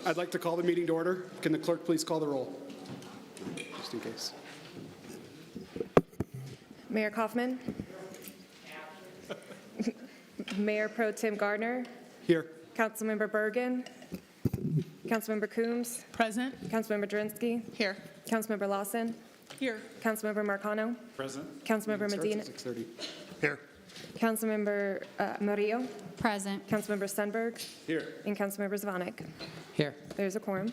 I'd like to call the meeting to order. Can the clerk please call the roll? Just in case. Mayor Kaufman. Mayor Pro Tim Gardner. Here. Councilmember Bergen. Councilmember Coombs. Present. Councilmember Drinsky. Here. Councilmember Lawson. Here. Councilmember Marcano. Present. Councilmember Medina. 6:30. Here. Councilmember Murillo. Present. Councilmember Stenberg. Here. And Councilmember Zvonek. Here. There's a quorum.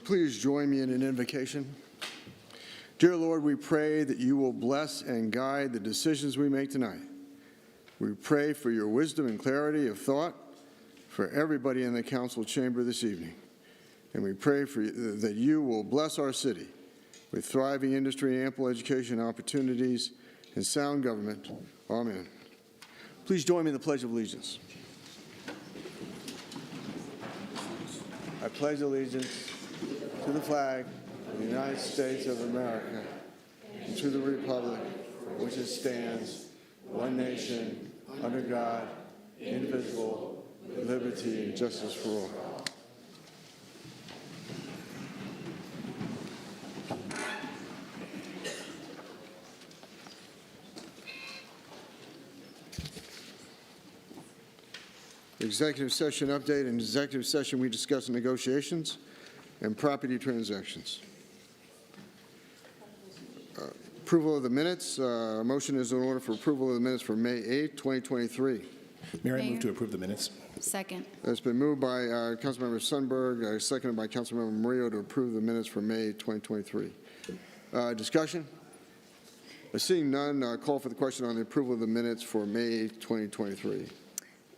Please join me in an invocation. Dear Lord, we pray that you will bless and guide the decisions we make tonight. We pray for your wisdom and clarity of thought for everybody in the council chamber this evening. And we pray that you will bless our city with thriving industry, ample education opportunities, and sound government. Amen. Please join me in the Pledge of Allegiance. I pledge allegiance to the flag of the United States of America and to the republic for which it stands, one nation, under God, indivisible, with liberty and justice for all. Executive session update. In executive session, we discussed negotiations and property transactions. Approval of the minutes. A motion is in order for approval of the minutes for May 8, 2023. Mayor, I move to approve the minutes. Second. It's been moved by Councilmember Sundberg, seconded by Councilmember Murillo to approve the minutes for May 2023. Discussion? Seeing none, call for the question on the approval of the minutes for May 2023.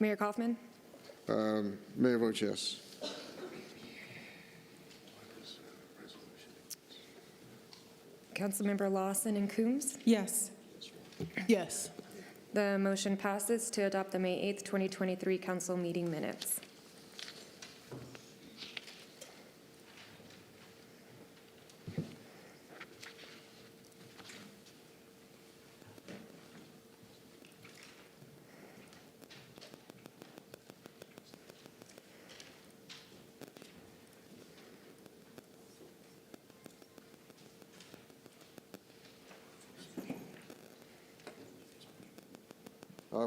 Mayor Kaufman. Mayor votes yes. Councilmember Lawson and Coombs. Yes. Yes. The motion passes to adopt the May 8th, 2023 council meeting minutes.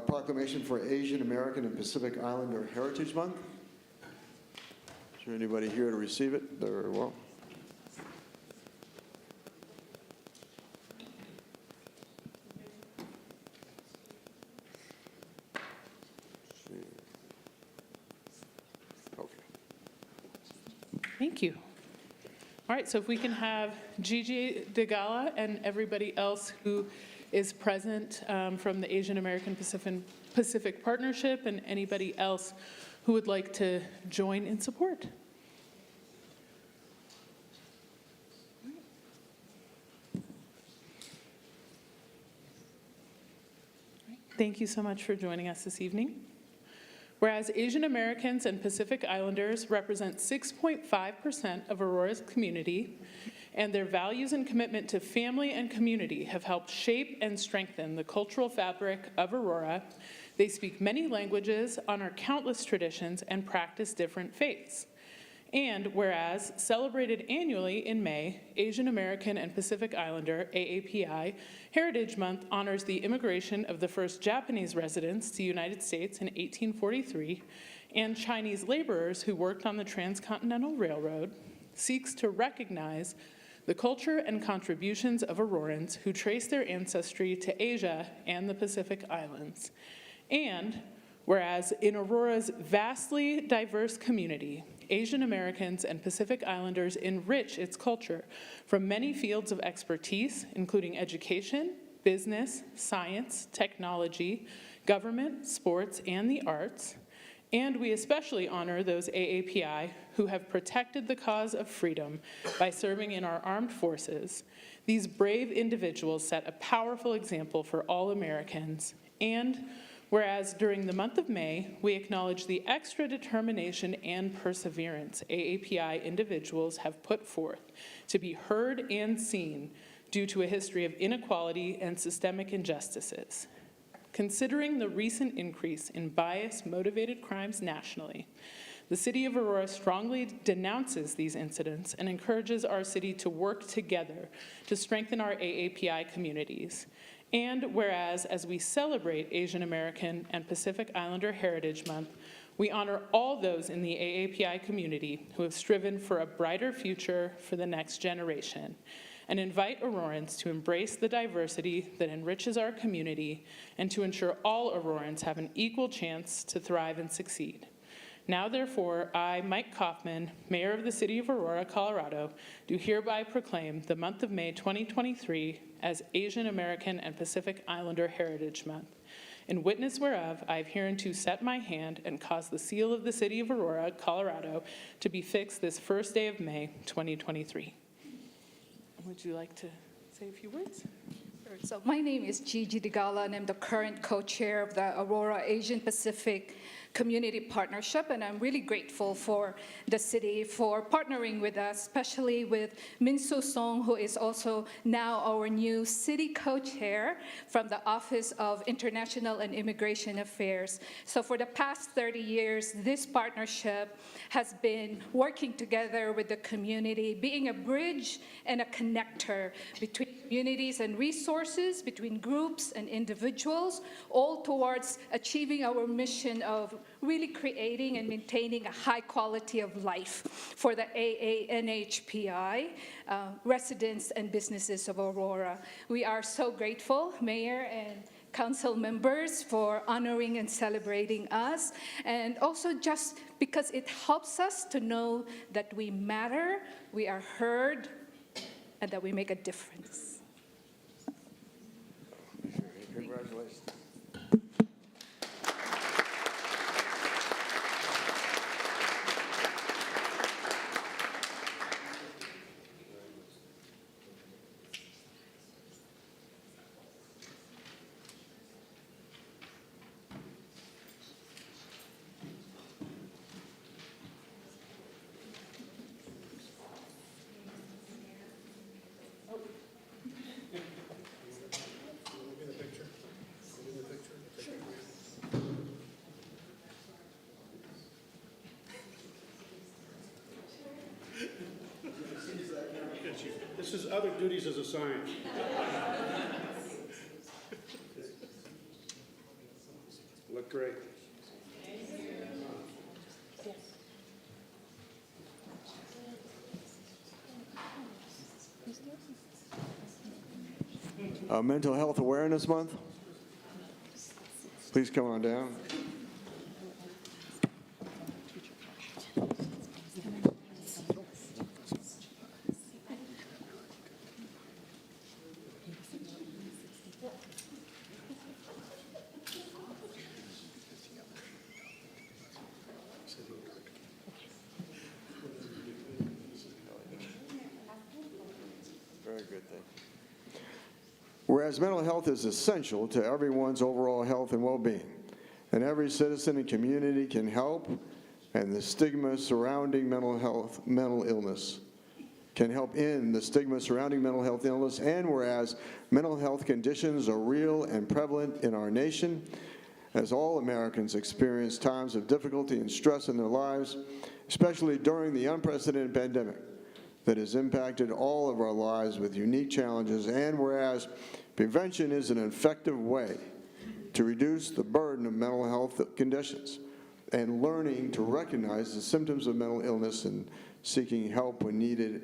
Proclamation for Asian American and Pacific Islander Heritage Month. Is there anybody here to receive it? Very well. Okay. Thank you. All right, so if we can have Gigi DeGala and everybody else who is present from the Asian American Pacific Partnership and anybody else who would like to join in support. Thank you so much for joining us this evening. Whereas Asian Americans and Pacific Islanders represent 6.5% of Aurora's community, and their values and commitment to family and community have helped shape and strengthen the cultural fabric of Aurora. They speak many languages, honor countless traditions, and practice different faiths. And whereas celebrated annually in May, Asian American and Pacific Islander, AAPI, Heritage Month honors the immigration of the first Japanese residents to the United States in 1843 and Chinese laborers who worked on the Transcontinental Railroad, seeks to recognize the culture and contributions of Aurorans who trace their ancestry to Asia and the Pacific Islands. And whereas in Aurora's vastly diverse community, Asian Americans and Pacific Islanders enrich its culture from many fields of expertise, including education, business, science, technology, government, sports, and the arts. And we especially honor those AAPI who have protected the cause of freedom by serving in our armed forces. These brave individuals set a powerful example for all Americans. And Whereas during the month of May, we acknowledge the extra determination and perseverance AAPI individuals have put forth to be heard and seen due to a history of inequality and systemic injustices. Considering the recent increase in bias-motivated crimes nationally, the City of Aurora strongly denounces these incidents and encourages our city to work together to strengthen our AAPI communities. And whereas, as we celebrate Asian American and Pacific Islander Heritage Month, we honor all those in the AAPI community who have striven for a brighter future for the next generation, and invite Aurorans to embrace the diversity that enriches our community and to ensure all Aurorans have an equal chance to thrive and succeed. Now, therefore, I, Mike Kaufman, Mayor of the City of Aurora, Colorado, do hereby proclaim the month of May 2023 as Asian American and Pacific Islander Heritage Month. In witness whereof, I have hereunto set my hand and caused the seal of the City of Aurora, Colorado, to be fixed this first day of May 2023. Would you like to say a few words? Sure. So my name is Gigi Digala, and I'm the current co-chair of the Aurora Asian Pacific Community Partnership, and I'm really grateful for the city for partnering with us, especially with Min Soo Song, who is also now our new city co-chair from the Office of International and Immigration Affairs. So for the past 30 years, this partnership has been working together with the community, being a bridge and a connector between communities and resources, between groups and individuals, all towards achieving our mission of really creating and maintaining a high quality of life for the AANHPI residents and businesses of Aurora. We are so grateful, Mayor and council members, for honoring and celebrating us, and also just because it helps us to know that we matter, we are heard, and that we make a difference. Congratulations. This is other duties as assigned. Look great. Mental Health Awareness Month. Please come on down. Very good thing. Whereas mental health is essential to everyone's overall health and well-being, and every citizen and community can help, and the stigma surrounding mental illness can help end the stigma surrounding mental health illness, and whereas mental health conditions are real and prevalent in our nation, as all Americans experience times of difficulty and stress in their lives, especially during the unprecedented pandemic that has impacted all of our lives with unique challenges, and whereas prevention is an effective way to reduce the burden of mental health conditions, and learning to recognize the symptoms of mental illness and seeking help when needed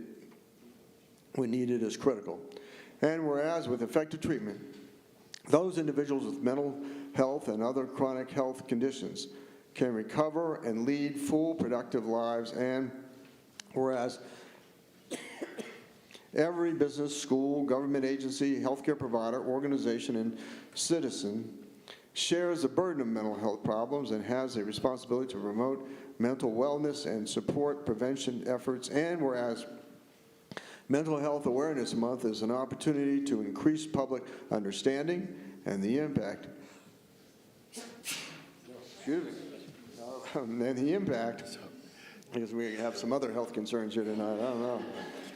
is critical. And whereas with effective treatment, those individuals with mental health and other chronic health conditions can recover and lead full, productive lives, and whereas every business, school, government agency, healthcare provider, organization, and citizen shares the burden of mental health problems and has a responsibility to promote mental wellness and support prevention efforts, and whereas Mental Health Awareness Month is an opportunity to increase public understanding and the impact Excuse me. And the impact, because we have some other health concerns here tonight, I don't know.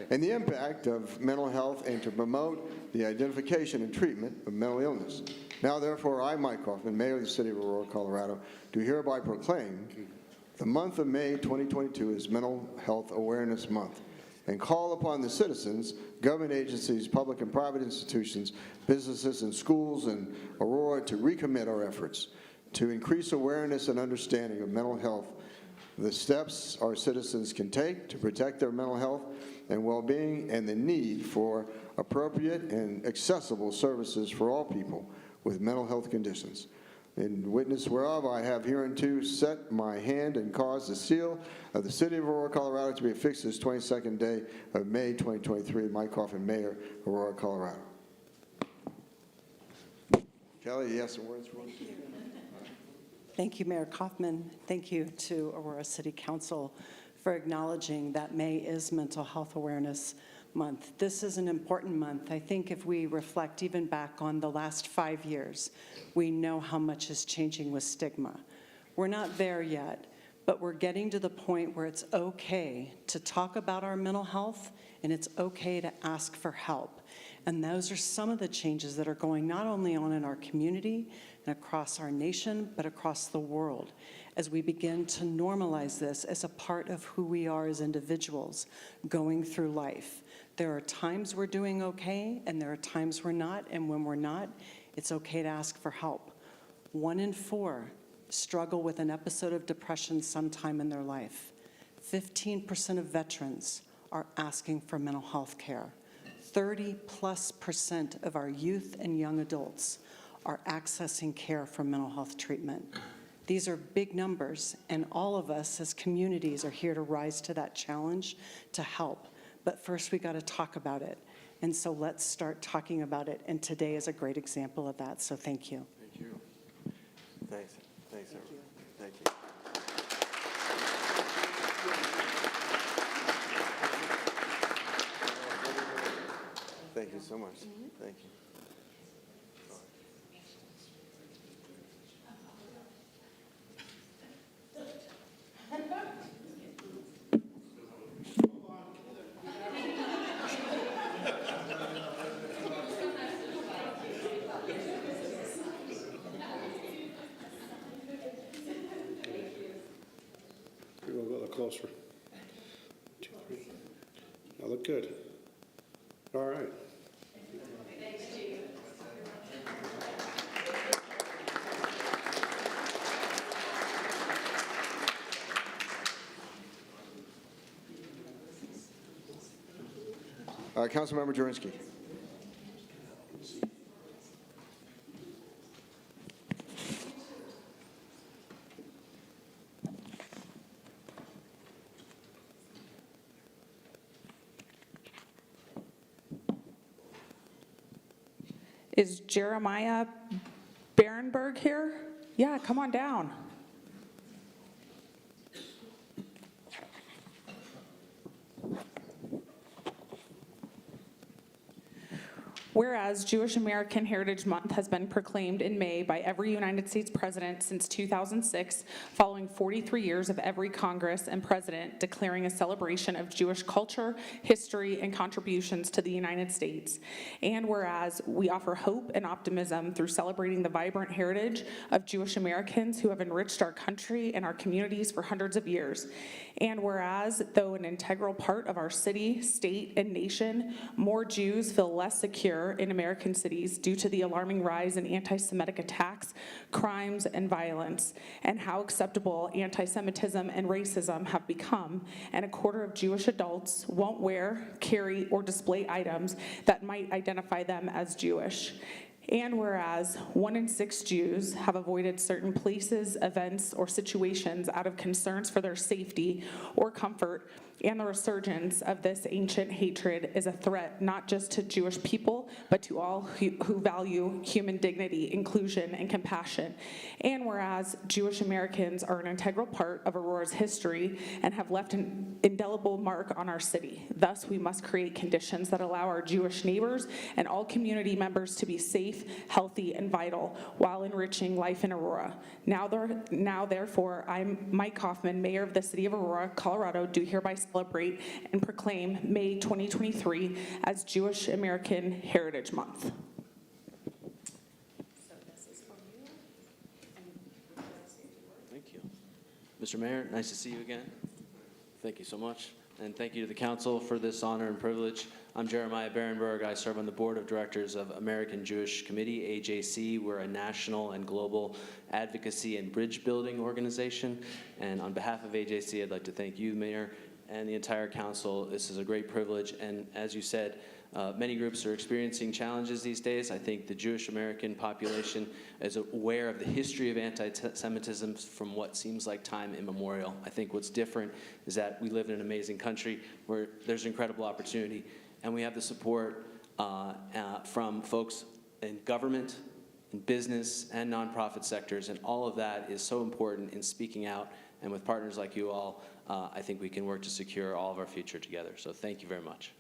And the impact of mental health and to promote the identification and treatment of mental illness. Now, therefore, I, Mike Kaufman, Mayor of the City of Aurora, Colorado, do hereby proclaim the month of May 2022 is Mental Health Awareness Month, and call upon the citizens, government agencies, public and private institutions, businesses, and schools in Aurora to recommit our efforts to increase awareness and understanding of mental health, the steps our citizens can take to protect their mental health and well-being, and the need for appropriate and accessible services for all people with mental health conditions. In witness whereof, I have hereunto set my hand and caused the seal of the City of Aurora, Colorado to be affixed this 22nd day of May 2023. Mike Kaufman, Mayor, Aurora, Colorado. Kelly, you have some words for us? Thank you, Mayor Kaufman. Thank you to Aurora City Council for acknowledging that May is Mental Health Awareness Month. This is an important month. I think if we reflect even back on the last 5 years, we know how much is changing with stigma. We're not there yet, but we're getting to the point where it's okay to talk about our mental health and it's okay to ask for help. And those are some of the changes that are going not only on in our community and across our nation, but across the world as we begin to normalize this as a part of who we are as individuals going through life. There are times we're doing okay, and there are times we're not, and when we're not, it's okay to ask for help. 1 in 4 struggle with an episode of depression sometime in their life. 15% of veterans are asking for mental health care. 30+% of our youth and young adults are accessing care for mental health treatment. These are big numbers, and all of us as communities are here to rise to that challenge to help. But first, we got to talk about it. And so let's start talking about it, and today is a great example of that, so thank you. Thank you. Thanks. Thanks, everyone. Thank you. Thank you so much. Thank you. We'll go a little closer. 2, 3. Now look good. All right. Councilmember Jurinsky. Is Jeremiah Barenberg here? Yeah, come on down. Whereas Jewish American Heritage Month has been proclaimed in May by every United States president since 2006, following 43 years of every Congress and president declaring a celebration of Jewish culture, history, and contributions to the United States. And whereas we offer hope and optimism through celebrating the vibrant heritage of Jewish Americans who have enriched our country and our communities for hundreds of years. And whereas, though an integral part of our city, state, and nation, more Jews feel less secure in American cities due to the alarming rise in anti-Semitic attacks, crimes, and violence, and how acceptable anti-Semitism and racism have become, and a quarter of Jewish adults won't wear, carry, or display items that might identify them as Jewish. And whereas 1 in 6 Jews have avoided certain places, events, or situations out of concerns for their safety or comfort, and the resurgence of this ancient hatred is a threat not just to Jewish people, but to all who value human dignity, inclusion, and compassion. And whereas Jewish Americans are an integral part of Aurora's history and have left an indelible mark on our city, thus we must create conditions that allow our Jewish neighbors and all community members to be safe, healthy, and vital while enriching life in Aurora. Now therefore, I, Mike Hoffman, Mayor of the City of Aurora, Colorado, do hereby celebrate and proclaim May 2023 as Jewish American Heritage Month. Thank you. Mr. Mayor, nice to see you again. Thank you so much. And thank you to the council for this honor and privilege. I'm Jeremiah Berenberg. I serve on the board of directors of American Jewish Committee, AJC. We're a national and global advocacy and bridge building organization. And on behalf of AJC, I'd like to thank you, Mayor, and the entire council. This is a great privilege. And as you said, many groups are experiencing challenges these days. I think the Jewish American population is aware of the history of anti-Semitism from what seems like time immemorial. I think what's different is that we live in an amazing country where there's incredible opportunity, and we have the support from folks in government, in business, and nonprofit sectors, and all of that is so important in speaking out. And with partners like you all, I think we can work to secure all of our future together. So thank you very much.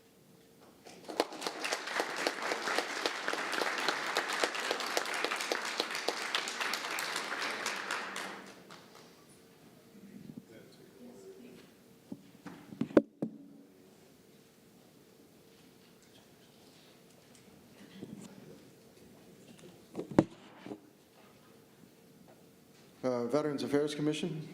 Veterans Affairs Commission.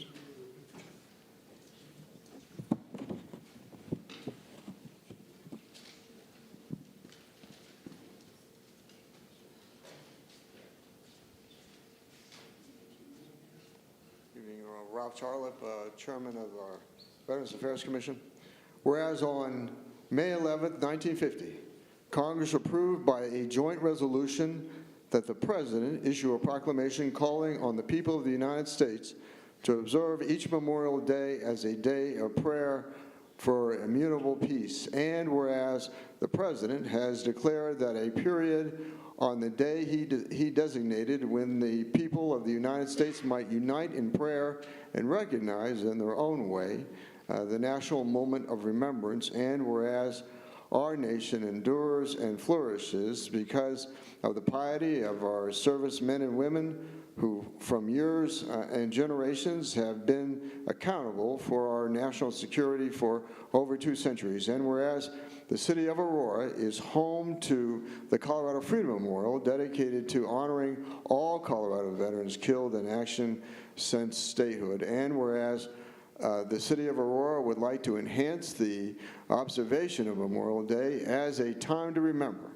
Ralph Charlip, Chairman of our Veterans Affairs Commission. Whereas on May 11th, 1950, Congress approved by a joint resolution that the President issue a proclamation calling on the people of the United States to observe each Memorial Day as a day of prayer for immutable peace. And whereas the President has declared that a period on the day he designated when the people of the United States might unite in prayer and recognize in their own way the national moment of remembrance, and whereas our nation endures and flourishes because of the piety of our servicemen and women who from years and generations have been accountable for our national security for over 2 centuries. And whereas the city of Aurora is home to the Colorado Freedom Memorial, dedicated to honoring all Colorado veterans killed in action since statehood. And whereas the city of Aurora would like to enhance the observation of Memorial Day as a time to remember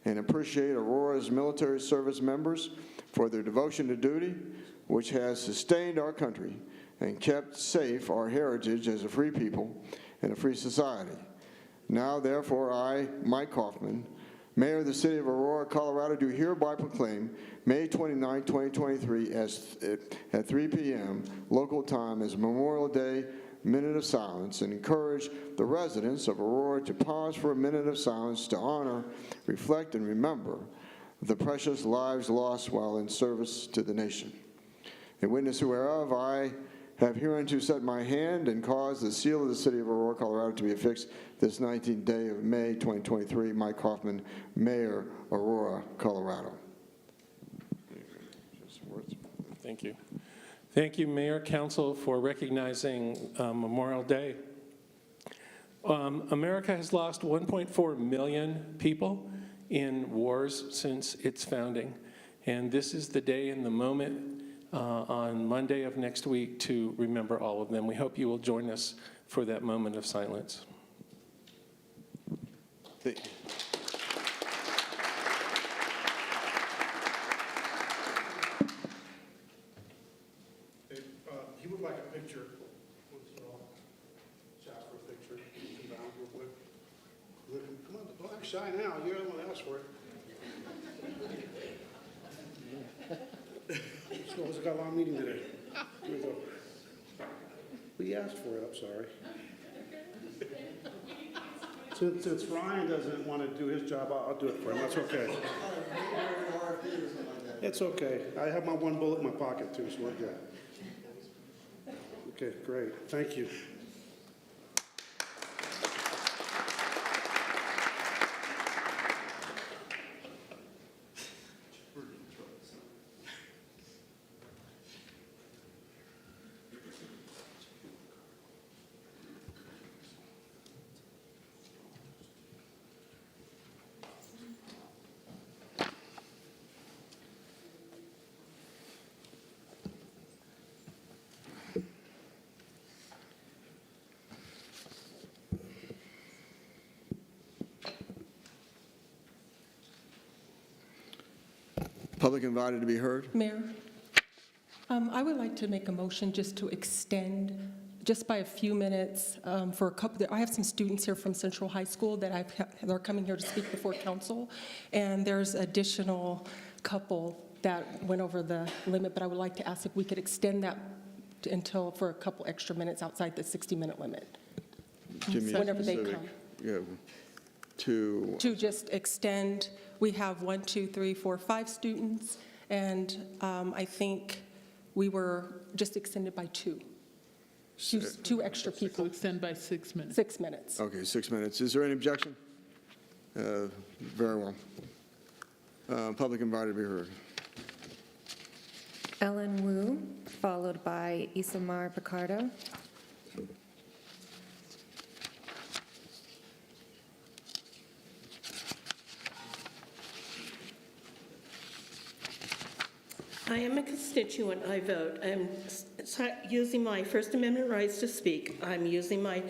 and appreciate Aurora's military service members for their devotion to duty, which has sustained our country and kept safe our heritage as a free people and a free society. Now, therefore, I, Mike Hoffman, Mayor of the City of Aurora, Colorado, do hereby proclaim May 29, 2023 at 3 p.m. local time as Memorial Day Minute of Silence, and encourage the residents of Aurora to pause for a minute of silence to honor, reflect, and remember the precious lives lost while in service to the nation. In witness whereof, I have hereunto set my hand and caused the seal of the City of Aurora, Colorado to be affixed this 19th day of May 2023. Mike Hoffman, Mayor, Aurora, Colorado. Thank you. Thank you, Mayor, Council, for recognizing Memorial Day. America has lost 1.4 million people in wars since its founding, and this is the day and the moment on Monday of next week to remember all of them. We hope you will join us for that moment of silence. Thank you. He would like a picture. Shot for a picture. Come down real quick. Come on, don't act shy now. You're the one that asked for it. Let's go. We've got a long meeting today. Here we go. We asked for it. I'm sorry. Since Ryan doesn't want to do his job, I'll do it for him. That's okay. It's okay. I have my one bullet in my pocket too, so we're good. Okay, great. Thank you. Public invited to be heard. Mayor, I would like to make a motion just to extend, just by a few minutes, for a couple, I have some students here from Central High School that they're coming here to speak before council, and there's additional couple that went over the limit, but I would like to ask if we could extend that for a couple extra minutes outside the 60-minute limit. Give me a Whenever they specific, come. yeah, to just extend, we have 1, 2, 3, 4, 5 students, and I think we were just extended by two extra So people, extend by 6 minutes. 6 minutes. Okay, 6 minutes. Is there any objection? Very well. Public invited to be heard. Ellen Wu, followed by Isamar Picardo. I am a constituent. I vote. I'm using my First Amendment rights to speak. I'm using my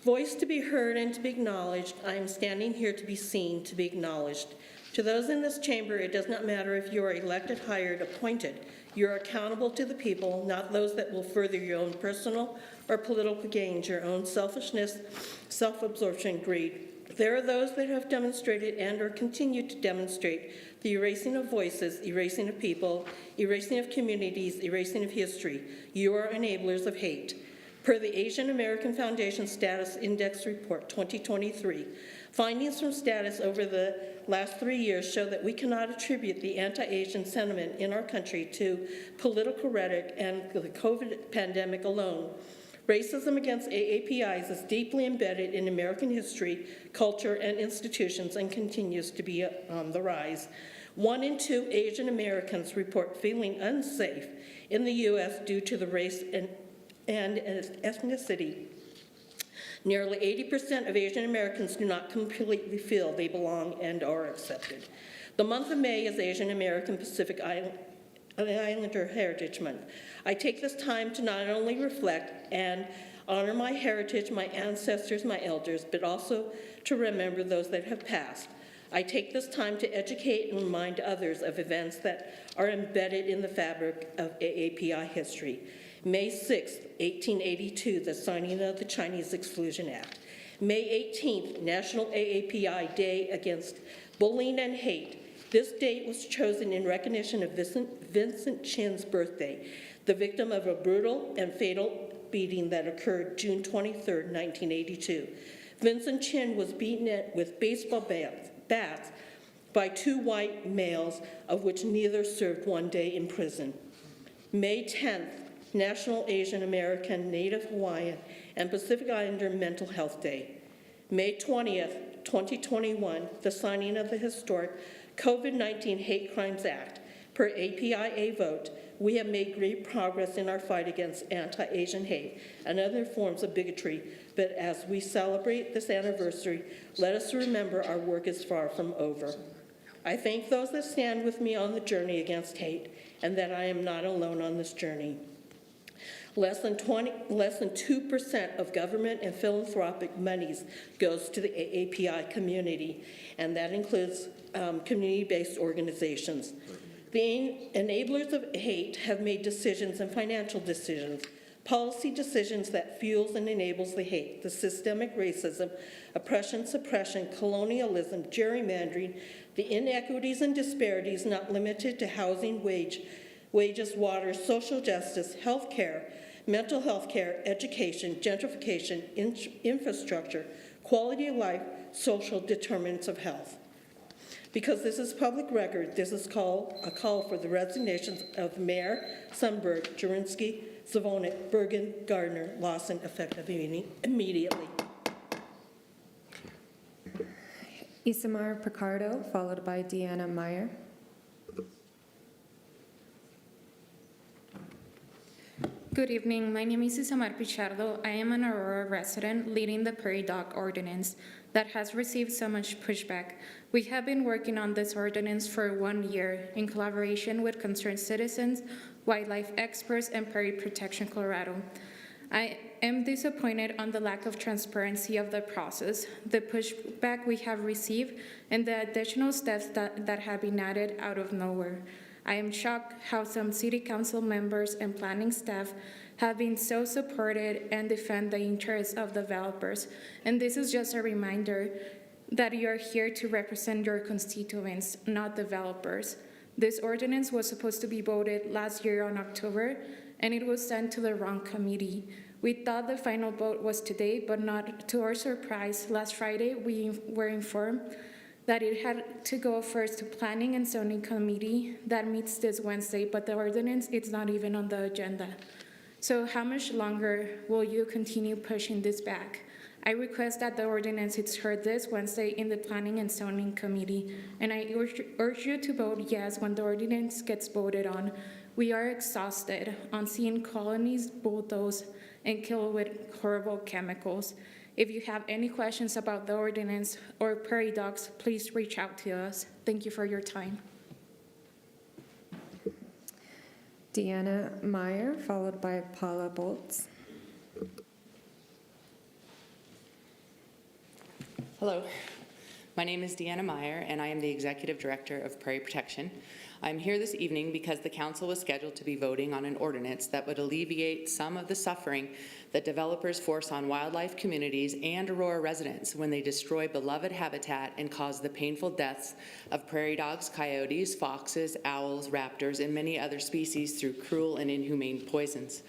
voice to be heard and to be acknowledged. I am standing here to be seen, to be acknowledged. To those in this chamber, it does not matter if you are elected, hired, appointed. You're accountable to the people, not those that will further your own personal or political gains, your own selfishness, self-absorption, greed. There are those that have demonstrated and or continue to demonstrate the erasing of voices, erasing of people, erasing of communities, erasing of history. You are enablers of hate. Per the Asian American Foundation Status Index Report 2023, findings from Status over the last 3 years show that we cannot attribute the anti-Asian sentiment in our country to political rhetoric and the COVID pandemic alone. Racism against AAPIs is deeply embedded in American history, culture, and institutions and continues to be on the rise. 1 in 2 Asian Americans report feeling unsafe in the U.S. due to the race and ethnicity. Nearly 80% of Asian Americans do not completely feel they belong and are accepted. The month of May is Asian American Pacific Islander Heritage Month. I take this time to not only reflect and honor my heritage, my ancestors, my elders, but also to remember those that have passed. I take this time to educate and remind others of events that are embedded in the fabric of AAPI history. May 6, 1882, the signing of the Chinese Exclusion Act. May 18th, National AAPI Day Against Bullying and Hate. This date was chosen in recognition of Vincent Chin's birthday, the victim of a brutal and fatal beating that occurred June 23, 1982. Vincent Chin was beaten with baseball bats by 2 white males, of which neither served 1 day in prison. May 10th, National Asian American, Native Hawaiian, and Pacific Islander Mental Health Day. May 20th, 2021, the signing of the historic COVID-19 Hate Crimes Act. Per APIA vote, we have made great progress in our fight against anti-Asian hate and other forms of bigotry, but as we celebrate this anniversary, let us remember our work is far from over. I thank those that stand with me on the journey against hate and that I am not alone on this journey. Less than 2% of government and philanthropic monies goes to the AAPI community, and that includes community-based organizations. The enablers of hate have made decisions and financial decisions, policy decisions that fuels and enables the hate, the systemic racism, oppression, suppression, colonialism, gerrymandering, the inequities and disparities not limited to housing, wages, water, social justice, health care, mental health care, education, gentrification, infrastructure, quality of life, social determinants of health. Because this is public record, this is a call for the resignations of Mayor Sundberg, Jurenski, Zvonek, Bergen, Gardner, Lawson, effective immediately. Isamar Picardo, followed by Deanna Meyer. Good evening. My name is Isamar Pichardo. I am an Aurora resident leading the Prairie Dog Ordinance that has received so much pushback. We have been working on this ordinance for 1 year in collaboration with concerned citizens, wildlife experts, and Prairie Protection Colorado. I am disappointed on the lack of transparency of the process, the pushback we have received, and the additional steps that have been added out of nowhere. I am shocked how some city council members and planning staff have been so supported and defend the interests of developers. And this is just a reminder that you are here to represent your constituents, not developers. This ordinance was supposed to be voted last year on October, and it was sent to the wrong committee. We thought the final vote was today, but not to our surprise. Last Friday, we were informed that it had to go first to Planning and Zoning Committee that meets this Wednesday, but the ordinance is not even on the agenda. So how much longer will you continue pushing this back? I request that the ordinance is heard this Wednesday in the Planning and Zoning Committee, and I urge you to vote yes when the ordinance gets voted on. We are exhausted on seeing colonies bulldoze and killed with horrible chemicals. If you have any questions about the ordinance or prairie dogs, please reach out to us. Thank you for your time. Deanna Meyer, followed by Paula Boltz. Hello, my name is Deanna Meyer, and I am the Executive Director of Prairie Protection. I'm here this evening because the Council was scheduled to be voting on an ordinance that would alleviate some of the suffering that developers force on wildlife communities and Aurora residents when they destroy beloved habitat and cause the painful deaths of prairie dogs, coyotes, foxes, owls, raptors, and many other species through cruel and inhumane poisons.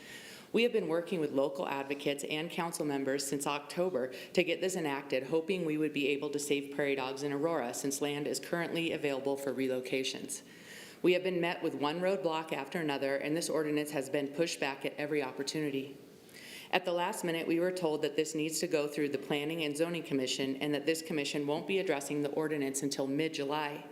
We have been working with local advocates and council members since October to get this enacted, hoping we would be able to save prairie dogs in Aurora since land is currently available for relocations. We have been met with one roadblock after another, and this ordinance has been pushed back at every opportunity. At the last minute, we were told that this needs to go through the Planning and Zoning Commission and that this commission won't be addressing the ordinance until mid-July.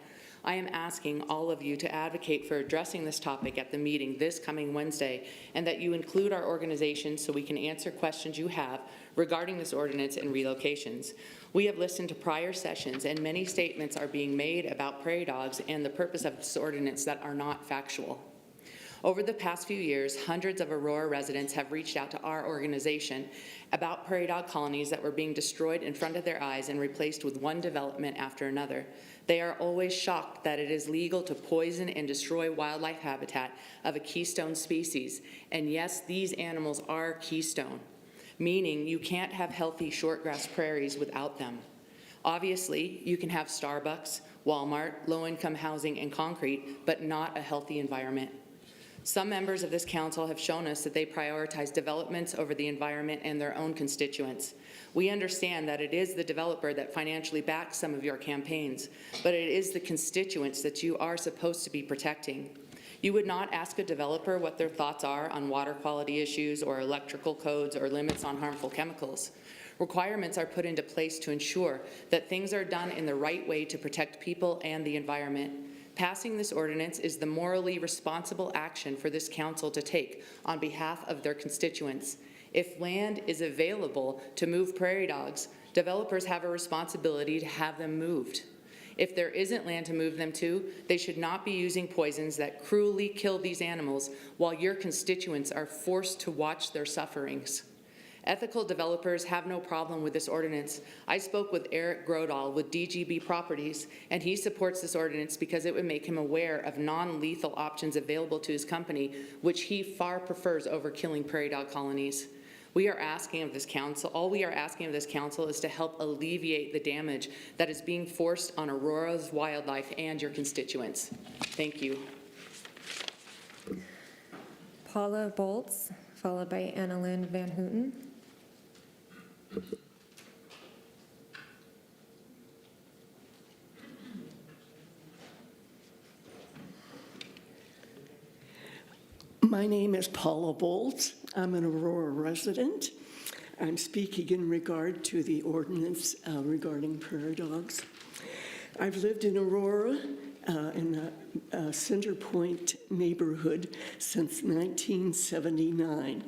I am asking all of you to advocate for addressing this topic at the meeting this coming Wednesday, and that you include our organization so we can answer questions you have regarding this ordinance and relocations. We have listened to prior sessions, and many statements are being made about prairie dogs and the purpose of this ordinance that are not factual. Over the past few years, hundreds of Aurora residents have reached out to our organization about prairie dog colonies that were being destroyed in front of their eyes and replaced with one development after another. They are always shocked that it is legal to poison and destroy wildlife habitat of a keystone species. And yes, these animals are keystone, meaning you can't have healthy shortgrass prairies without them. Obviously, you can have Starbucks, Walmart, low-income housing, and concrete, but not a healthy environment. Some members of this council have shown us that they prioritize developments over the environment and their own constituents. We understand that it is the developer that financially backs some of your campaigns, but it is the constituents that you are supposed to be protecting. You would not ask a developer what their thoughts are on water quality issues or electrical codes or limits on harmful chemicals. Requirements are put into place to ensure that things are done in the right way to protect people and the environment. Passing this ordinance is the morally responsible action for this council to take on behalf of their constituents. If land is available to move prairie dogs, developers have a responsibility to have them moved. If there isn't land to move them to, they should not be using poisons that cruelly kill these animals while your constituents are forced to watch their sufferings. Ethical developers have no problem with this ordinance. I spoke with Eric Grodahl with DGB Properties, and he supports this ordinance because it would make him aware of non-lethal options available to his company, which he far prefers over killing prairie dog colonies. We are asking of this council, all we are asking of this council is to help alleviate the damage that is being forced on Aurora's wildlife and your constituents. Thank you. Paula Boltz, followed by Annalyn Van Houten. My name is Paula Bolts. I'm an Aurora resident. I'm speaking in regard to the ordinance regarding prairie dogs. I've lived in Aurora in the Center Point neighborhood since 1979.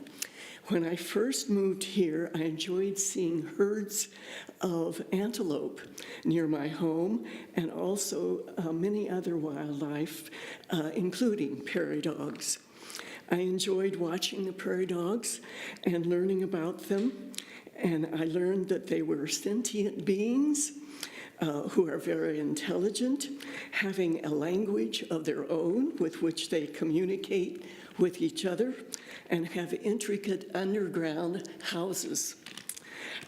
When I first moved here, I enjoyed seeing herds of antelope near my home and also many other wildlife, including prairie dogs. I enjoyed watching the prairie dogs and learning about them, and I learned that they were sentient beings who are very intelligent, having a language of their own with which they communicate with each other, and have intricate underground houses.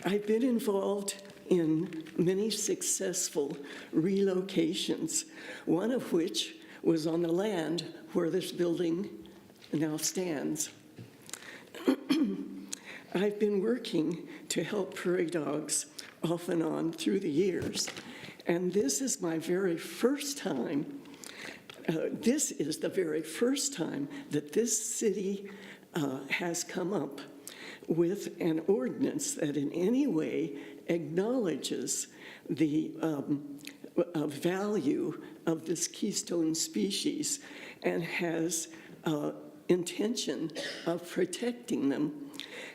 I've been involved in many successful relocations, one of which was on the land where this building now stands. I've been working to help prairie dogs off and on through the years, and this is my very first time. This is the very first time that this city has come up with an ordinance that in any way acknowledges the value of this keystone species and has intention of protecting them.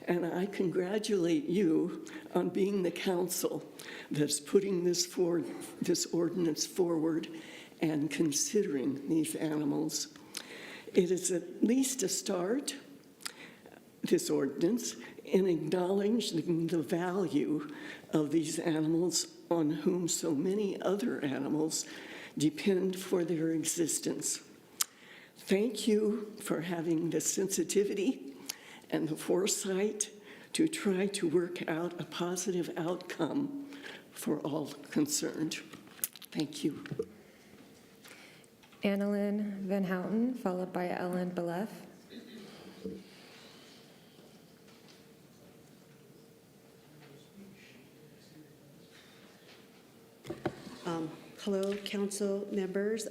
And I congratulate you on being the council that's putting this ordinance forward and considering these animals. It is at least a start, this ordinance, in acknowledging the value of these animals on whom so many other animals depend for their existence. Thank you for having the sensitivity and the foresight to try to work out a positive outcome for all concerned. Thank you. Annalyn Van Houten, followed by Ellen Belef. Hello, council members.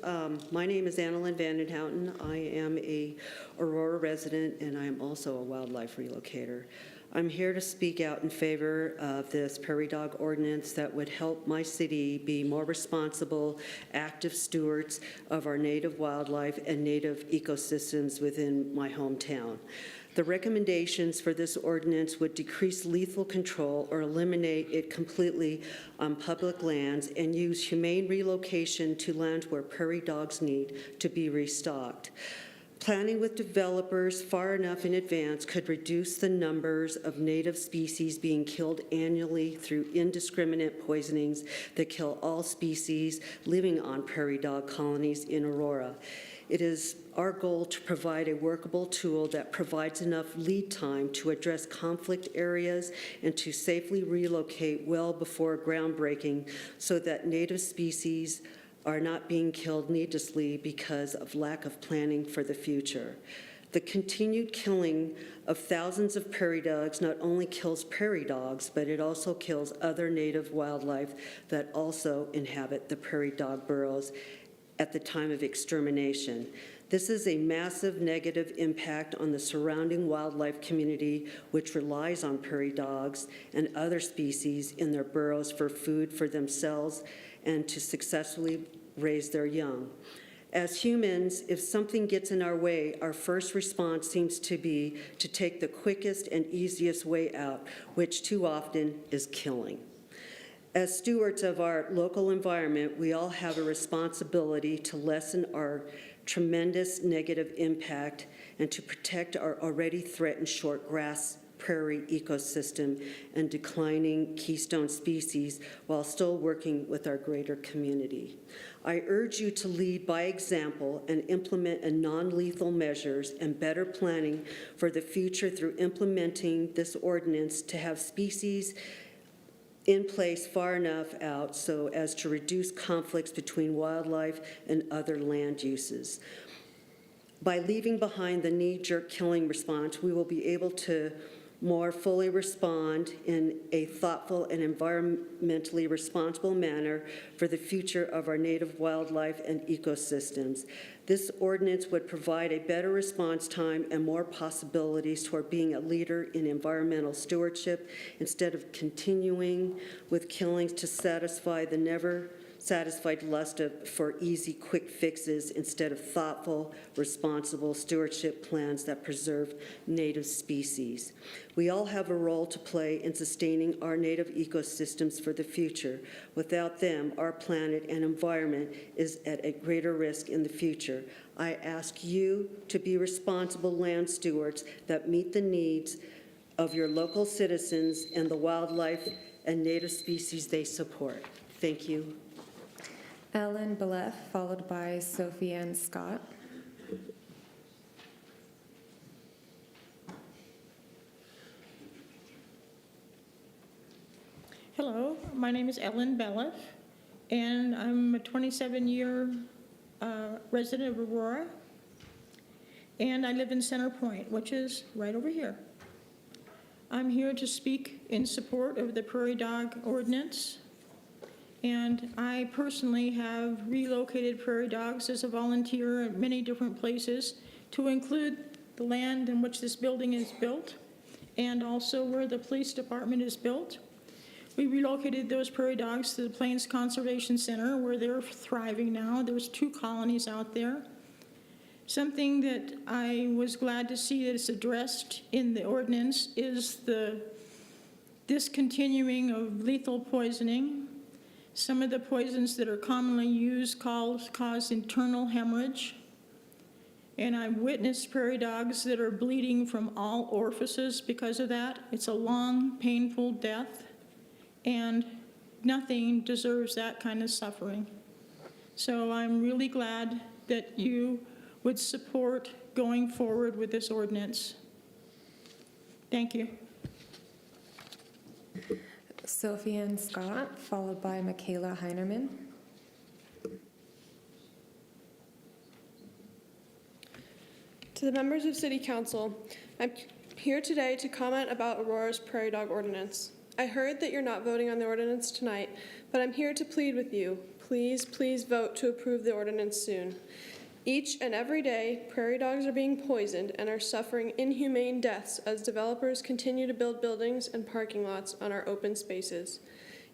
My name is Annalyn Van Houten. I am a Aurora resident, and I am also a wildlife relocator. I'm here to speak out in favor of this prairie dog ordinance that would help my city be more responsible, active stewards of our native wildlife and native ecosystems within my hometown. The recommendations for this ordinance would decrease lethal control or eliminate it completely on public lands and use humane relocation to land where prairie dogs need to be restocked. Planning with developers far enough in advance could reduce the numbers of native species being killed annually through indiscriminate poisonings that kill all species living on prairie dog colonies in Aurora. It is our goal to provide a workable tool that provides enough lead time to address conflict areas and to safely relocate well before groundbreaking so that native species are not being killed needlessly because of lack of planning for the future. The continued killing of thousands of prairie dogs not only kills prairie dogs, but it also kills other native wildlife that also inhabit the prairie dog burrows at the time of extermination. This is a massive negative impact on the surrounding wildlife community, which relies on prairie dogs and other species in their burrows for food for themselves and to successfully raise their young. As humans, if something gets in our way, our first response seems to be to take the quickest and easiest way out, which too often is killing. As stewards of our local environment, we all have a responsibility to lessen our tremendous negative impact and to protect our already threatened shortgrass prairie ecosystem and declining keystone species while still working with our greater community. I urge you to lead by example and implement a non-lethal measures and better planning for the future through implementing this ordinance to have species in place far enough out so as to reduce conflicts between wildlife and other land uses. By leaving behind the knee-jerk killing response, we will be able to more fully respond in a thoughtful and environmentally responsible manner for the future of our native wildlife and ecosystems. This ordinance would provide a better response time and more possibilities toward being a leader in environmental stewardship instead of continuing with killings to satisfy the never satisfied lust for easy, quick fixes instead of thoughtful, responsible stewardship plans that preserve native species. We all have a role to play in sustaining our native ecosystems for the future. Without them, our planet and environment is at a greater risk in the future. I ask you to be responsible land stewards that meet the needs of your local citizens and the wildlife and native species they support. Thank you. Ellen Beleff, followed by Sophie Ann Scott. Hello, my name is Ellen Beleff, and I'm a 27-year resident of Aurora, and I live in Center Point, which is right over here. I'm here to speak in support of the prairie dog ordinance, and I personally have relocated prairie dogs as a volunteer at many different places to include the land in which this building is built and also where the police department is built. We relocated those prairie dogs to the Plains Conservation Center where they're thriving now. There's 2 colonies out there. Something that I was glad to see that is addressed in the ordinance is the discontinuing of lethal poisoning. Some of the poisons that are commonly used cause internal hemorrhage. And I've witnessed prairie dogs that are bleeding from all orifices because of that. It's a long, painful death, and nothing deserves that kind of suffering. So I'm really glad that you would support going forward with this ordinance. Thank you. Sophie Ann Scott, followed by Michaela Heinerman. To the members of City Council, I'm here today to comment about Aurora's prairie dog ordinance. I heard that you're not voting on the ordinance tonight, but I'm here to plead with you. Please, please vote to approve the ordinance soon. Each and every day, prairie dogs are being poisoned and are suffering inhumane deaths as developers continue to build buildings and parking lots on our open spaces.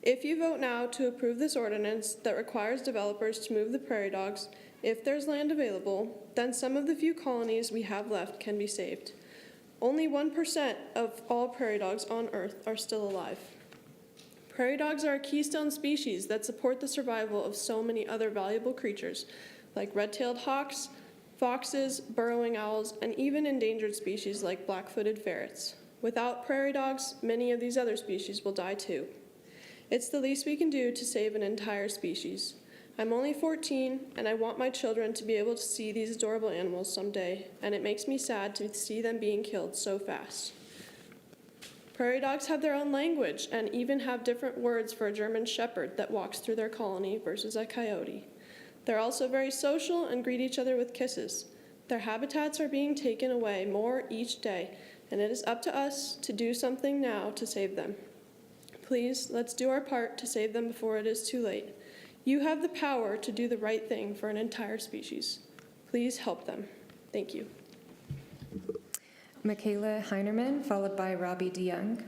If you vote now to approve this ordinance that requires developers to move the prairie dogs, if there's land available, then some of the few colonies we have left can be saved. Only 1% of all prairie dogs on Earth are still alive. Prairie dogs are a keystone species that support the survival of so many other valuable creatures, like red-tailed hawks, foxes, burrowing owls, and even endangered species like black-footed ferrets. Without prairie dogs, many of these other species will die too. It's the least we can do to save an entire species. I'm only 14, and I want my children to be able to see these adorable animals someday, and it makes me sad to see them being killed so fast. Prairie dogs have their own language and even have different words for a German shepherd that walks through their colony versus a coyote. They're also very social and greet each other with kisses. Their habitats are being taken away more each day, and it is up to us to do something now to save them. Please, let's do our part to save them before it is too late. You have the power to do the right thing for an entire species. Please help them. Thank you. Michaela Heinerman, followed by Robbie DeYoung.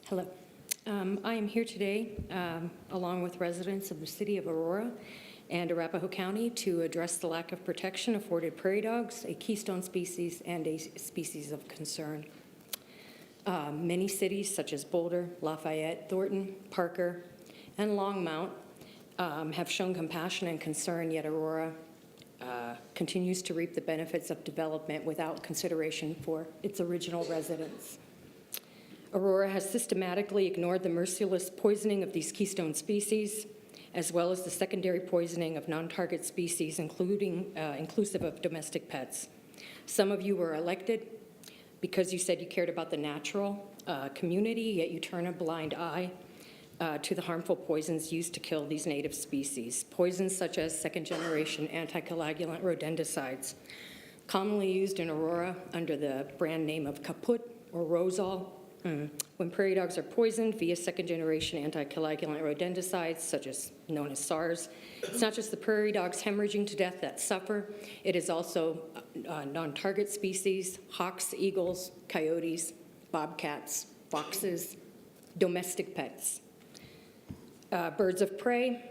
Hello. I am here today, along with residents of the city of Aurora and Arapahoe County, to address the lack of protection afforded prairie dogs, a keystone species and a species of concern. Many cities, such as Boulder, Lafayette, Thornton, Parker, and Longmont, have shown compassion and concern, yet Aurora continues to reap the benefits of development without consideration for its original residents. Aurora has systematically ignored the merciless poisoning of these keystone species, as well as the secondary poisoning of non-target species, inclusive of domestic pets. Some of you were elected because you said you cared about the natural community, yet you turn a blind eye to the harmful poisons used to kill these native species. Poisons such as second-generation anticoagulant rodenticides, commonly used in Aurora under the brand name of Caput or Rosol, When prairie dogs are poisoned via second-generation anticoagulant rodenticides, such as known as SARS, it's not just the prairie dogs hemorrhaging to death that suffer. It is also non-target species, hawks, eagles, coyotes, bobcats, foxes, domestic pets. Birds of prey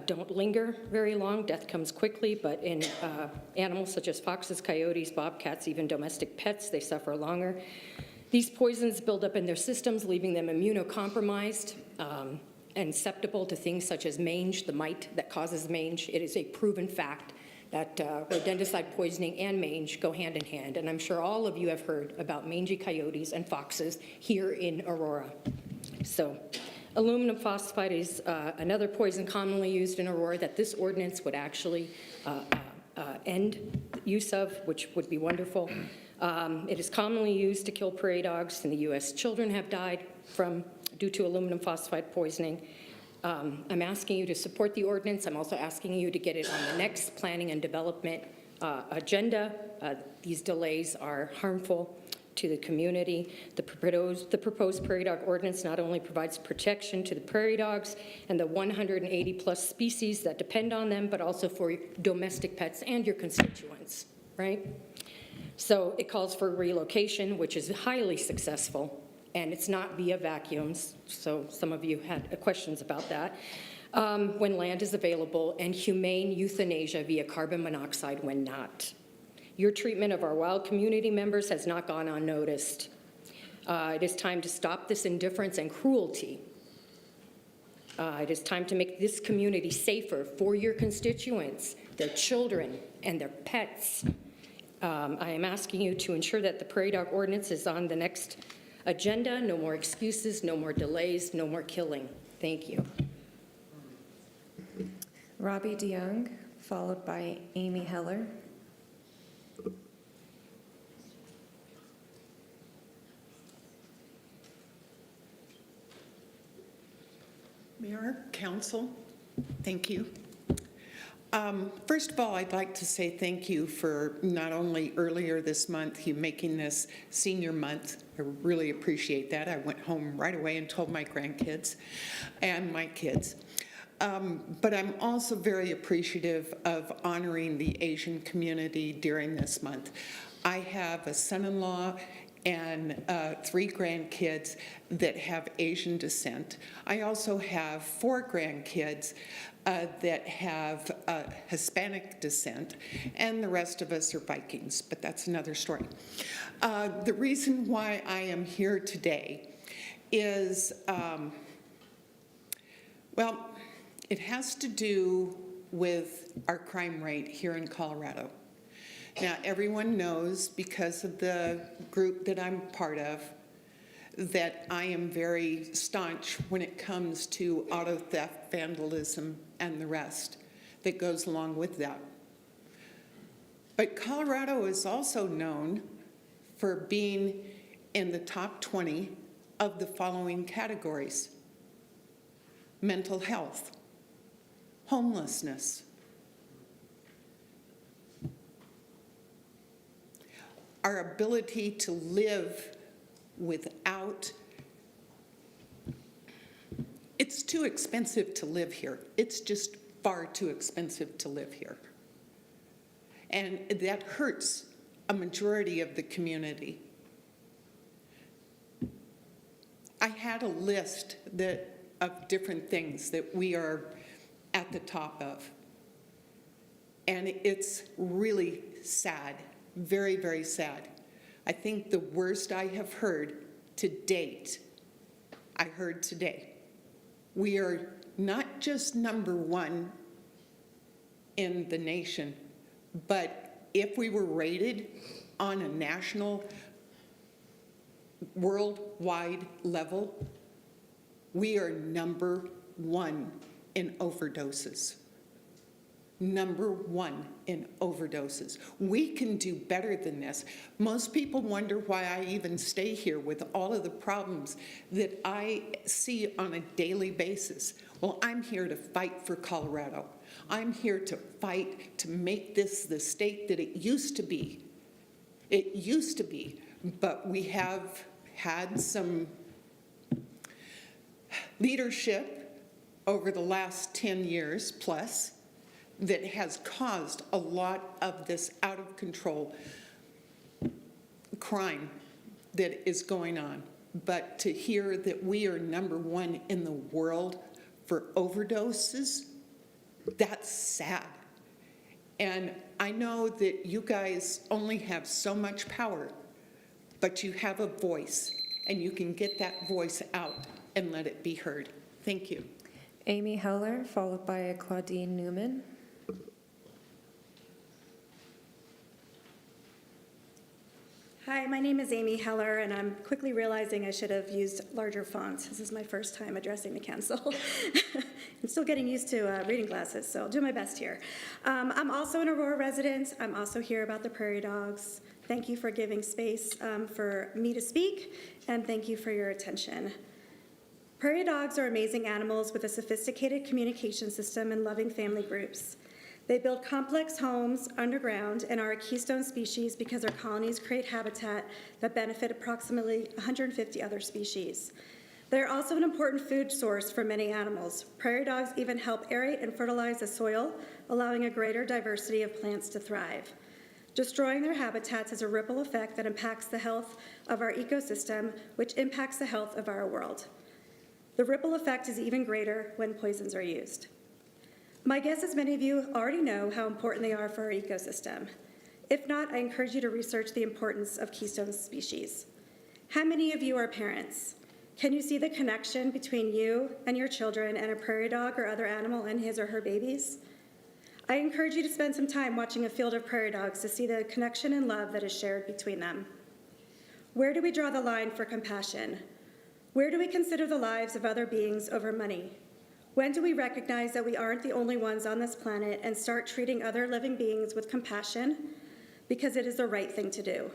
don't linger very long. Death comes quickly, but in animals such as foxes, coyotes, bobcats, even domestic pets, they suffer longer. These poisons build up in their systems, leaving them immunocompromised and susceptible to things such as mange, the mite that causes mange. It is a proven fact that rodenticide poisoning and mange go hand in hand, and I'm sure all of you have heard about mangy coyotes and foxes here in Aurora. So, aluminum phosphide is another poison commonly used in Aurora that this ordinance would actually end use of, which would be wonderful. It is commonly used to kill prairie dogs. In the U.S., children have died due to aluminum phosphide poisoning. I'm asking you to support the ordinance. I'm also asking you to get it on the next planning and development agenda. These delays are harmful to the community. The proposed prairie dog ordinance not only provides protection to the prairie dogs and the 180 plus species that depend on them, but also for domestic pets and your constituents, right? So it calls for relocation, which is highly successful, and it's not via vacuums, so some of you had questions about that, when land is available, and humane euthanasia via carbon monoxide when not. Your treatment of our wild community members has not gone unnoticed. It is time to stop this indifference and cruelty. It is time to make this community safer for your constituents, their children, and their pets. I am asking you to ensure that the prairie dog ordinance is on the next agenda. No more excuses, no more delays, no more killing. Thank you. Robbie DeYoung, followed by Amy Heller. Mayor, Council, thank you. First of all, I'd like to say thank you for not only earlier this month, you making this senior month. I really appreciate that. I went home right away and told my grandkids and my kids. But I'm also very appreciative of honoring the Asian community during this month. I have a son-in-law and 3 grandkids that have Asian descent. I also have 4 grandkids that have Hispanic descent, and the rest of us are Vikings, but that's another story. The reason why I am here today is, well, it has to do with our crime rate here in Colorado. Now, everyone knows, because of the group that I'm part of, that I am very staunch when it comes to auto theft, vandalism, and the rest that goes along with that. But Colorado is also known for being in the top 20 of the following categories: mental health, homelessness, our ability to live without, it's too expensive to live here. It's just far too expensive to live here. And that hurts a majority of the community. I had a list of different things that we are at the top of. And it's really sad. Very, very sad. I think the worst I have heard to date, I heard today. We are not just #1 in the nation, but if we were rated on a national, worldwide level, we are #1 in overdoses. #1 in overdoses. We can do better than this. Most people wonder why I even stay here with all of the problems that I see on a daily basis. Well, I'm here to fight for Colorado. I'm here to fight to make this the state that it used to be. It used to be, but we have had some leadership over the last 10 years plus that has caused a lot of this out of control crime that is going on. But to hear that we are #1 in the world for overdoses, that's sad. And I know that you guys only have so much power, but you have a voice, and you can get that voice out and let it be heard. Thank you. Amy Heller, followed by Claudine Newman. Hi, my name is Amy Heller, and I'm quickly realizing I should have used larger fonts. This is my first time addressing the council. I'm still getting used to reading glasses, so I'll do my best here. I'm also an Aurora resident. I'm also here about the prairie dogs. Thank you for giving space for me to speak, and thank you for your attention. Prairie dogs are amazing animals with a sophisticated communication system and loving family groups. They build complex homes underground and are a keystone species because their colonies create habitat that benefit approximately 150 other species. They are also an important food source for many animals. Prairie dogs even help aerate and fertilize the soil, allowing a greater diversity of plants to thrive. Destroying their habitats has a ripple effect that impacts the health of our ecosystem, which impacts the health of our world. The ripple effect is even greater when poisons are used. My guess is many of you already know how important they are for our ecosystem. If not, I encourage you to research the importance of keystone species. How many of you are parents? Can you see the connection between you and your children and a prairie dog or other animal and his or her babies? I encourage you to spend some time watching a field of prairie dogs to see the connection and love that is shared between them. Where do we draw the line for compassion? Where do we consider the lives of other beings over money? When do we recognize that we aren't the only ones on this planet and start treating other living beings with compassion because it is the right thing to do?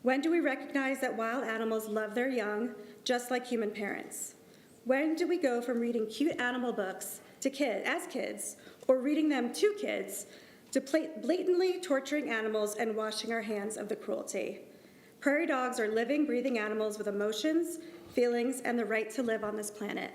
When do we recognize that wild animals love their young just like human parents? When do we go from reading cute animal books to kids or reading them to kids to blatantly torturing animals and washing our hands of the cruelty? Prairie dogs are living, breathing animals with emotions, feelings, and the right to live on this planet.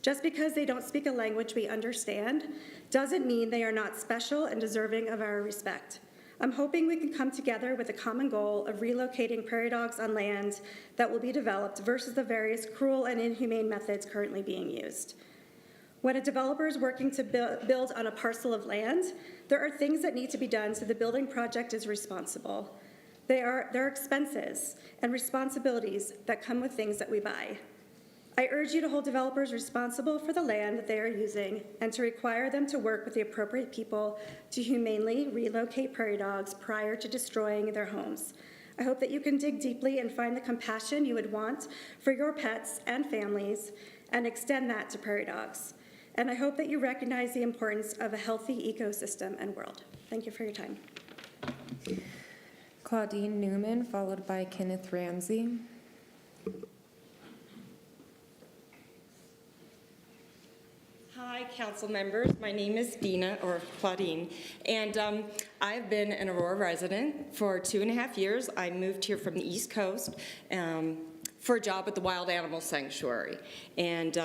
Just because they don't speak a language we understand doesn't mean they are not special and deserving of our respect. I'm hoping we can come together with a common goal of relocating prairie dogs on land that will be developed versus the various cruel and inhumane methods currently being used. When a developer is working to build on a parcel of land, there are things that need to be done so the building project is responsible. There are expenses and responsibilities that come with things that we buy. I urge you to hold developers responsible for the land that they are using and to require them to work with the appropriate people to humanely relocate prairie dogs prior to destroying their homes. I hope that you can dig deeply and find the compassion you would want for your pets and families and extend that to prairie dogs. And I hope that you recognize the importance of a healthy ecosystem and world. Thank you for your time. Claudine Newman, followed by Kenneth Ramsey. Hi, council members. My name is Dina, or Claudine, and I've been an Aurora resident for 2.5 years. I moved here from the East Coast for a job at the Wild Animal Sanctuary, and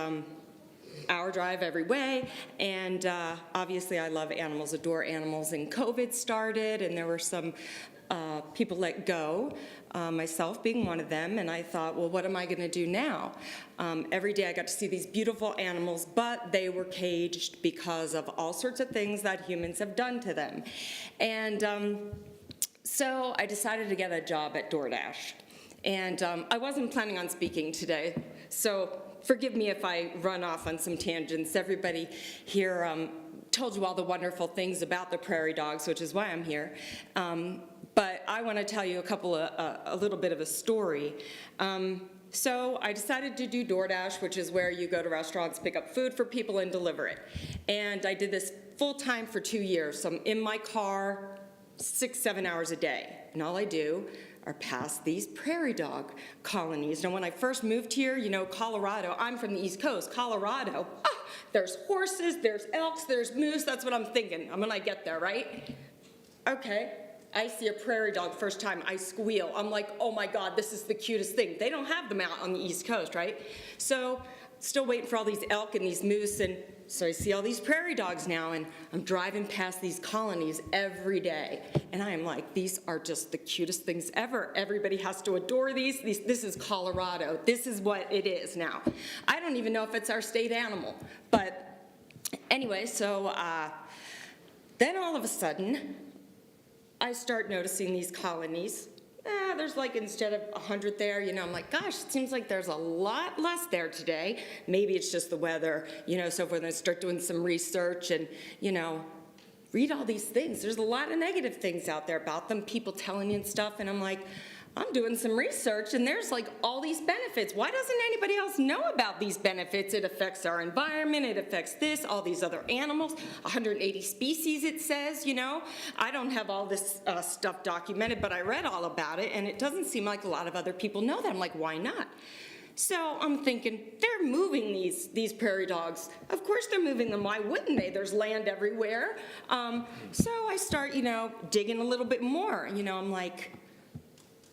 hour drive every way, and obviously I love animals, adore animals, and COVID started, and there were some people let go, myself being one of them, and I thought, well, what am I going to do now? Every day I got to see these beautiful animals, but they were caged because of all sorts of things that humans have done to them. And so I decided to get a job at DoorDash. And I wasn't planning on speaking today, so forgive me if I run off on some tangents. Everybody here told you all the wonderful things about the prairie dogs, which is why I'm here. But I want to tell you a little bit of a story. So I decided to do DoorDash, which is where you go to restaurants, pick up food for people, and deliver it. And I did this full-time for 2 years. So I'm in my car 6-7 hours a day. And all I do are pass these prairie dog colonies. Now, when I first moved here, you know, Colorado, I'm from the East Coast, Colorado, there's horses, there's elks, there's moose, that's what I'm thinking when I get there, right? Okay. I see a prairie dog first time, I squeal. I'm like, oh my God, this is the cutest thing. They don't have them out on the East Coast, right? So still waiting for all these elk and these moose, and so I see all these prairie dogs now, and I'm driving past these colonies every day, and I am like, these are just the cutest things ever. Everybody has to adore these. This is Colorado. This is what it is now. I don't even know if it's our state animal, but anyway, so then all of a sudden, I start noticing these colonies. There's like, instead of 100 there, I'm like, gosh, it seems like there's a lot less there today. Maybe it's just the weather, so forth. And I start doing some research and, read all these things. There's a lot of negative things out there about them, people telling you and stuff. And I'm like, I'm doing some research, and there's like all these benefits. Why doesn't anybody else know about these benefits? It affects our environment, it affects this, all these other animals, 180 species it says, I don't have all this stuff documented, but I read all about it, and it doesn't seem like a lot of other people know that. I'm like, why not? So I'm thinking, they're moving these prairie dogs. Of course they're moving them. Why wouldn't they? There's land everywhere. So I start, digging a little bit more. I'm like,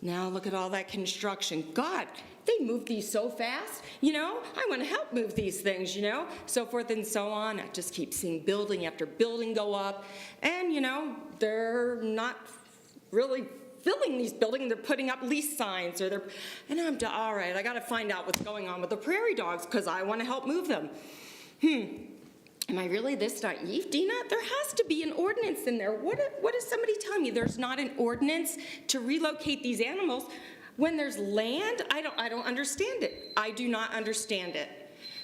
now look at all that construction. God, they move these so fast. I want to help move these things, so forth and so on. I just keep seeing building after building go up. And, they're not really filling these buildings. They're putting up lease signs, and I'm all right, I got to find out what's going on with the prairie dogs because I want to help move them. Am I really this naive, Dina? There has to be an ordinance in there. What is somebody telling me? There's not an ordinance to relocate these animals when there's land? I don't understand it. I do not understand it.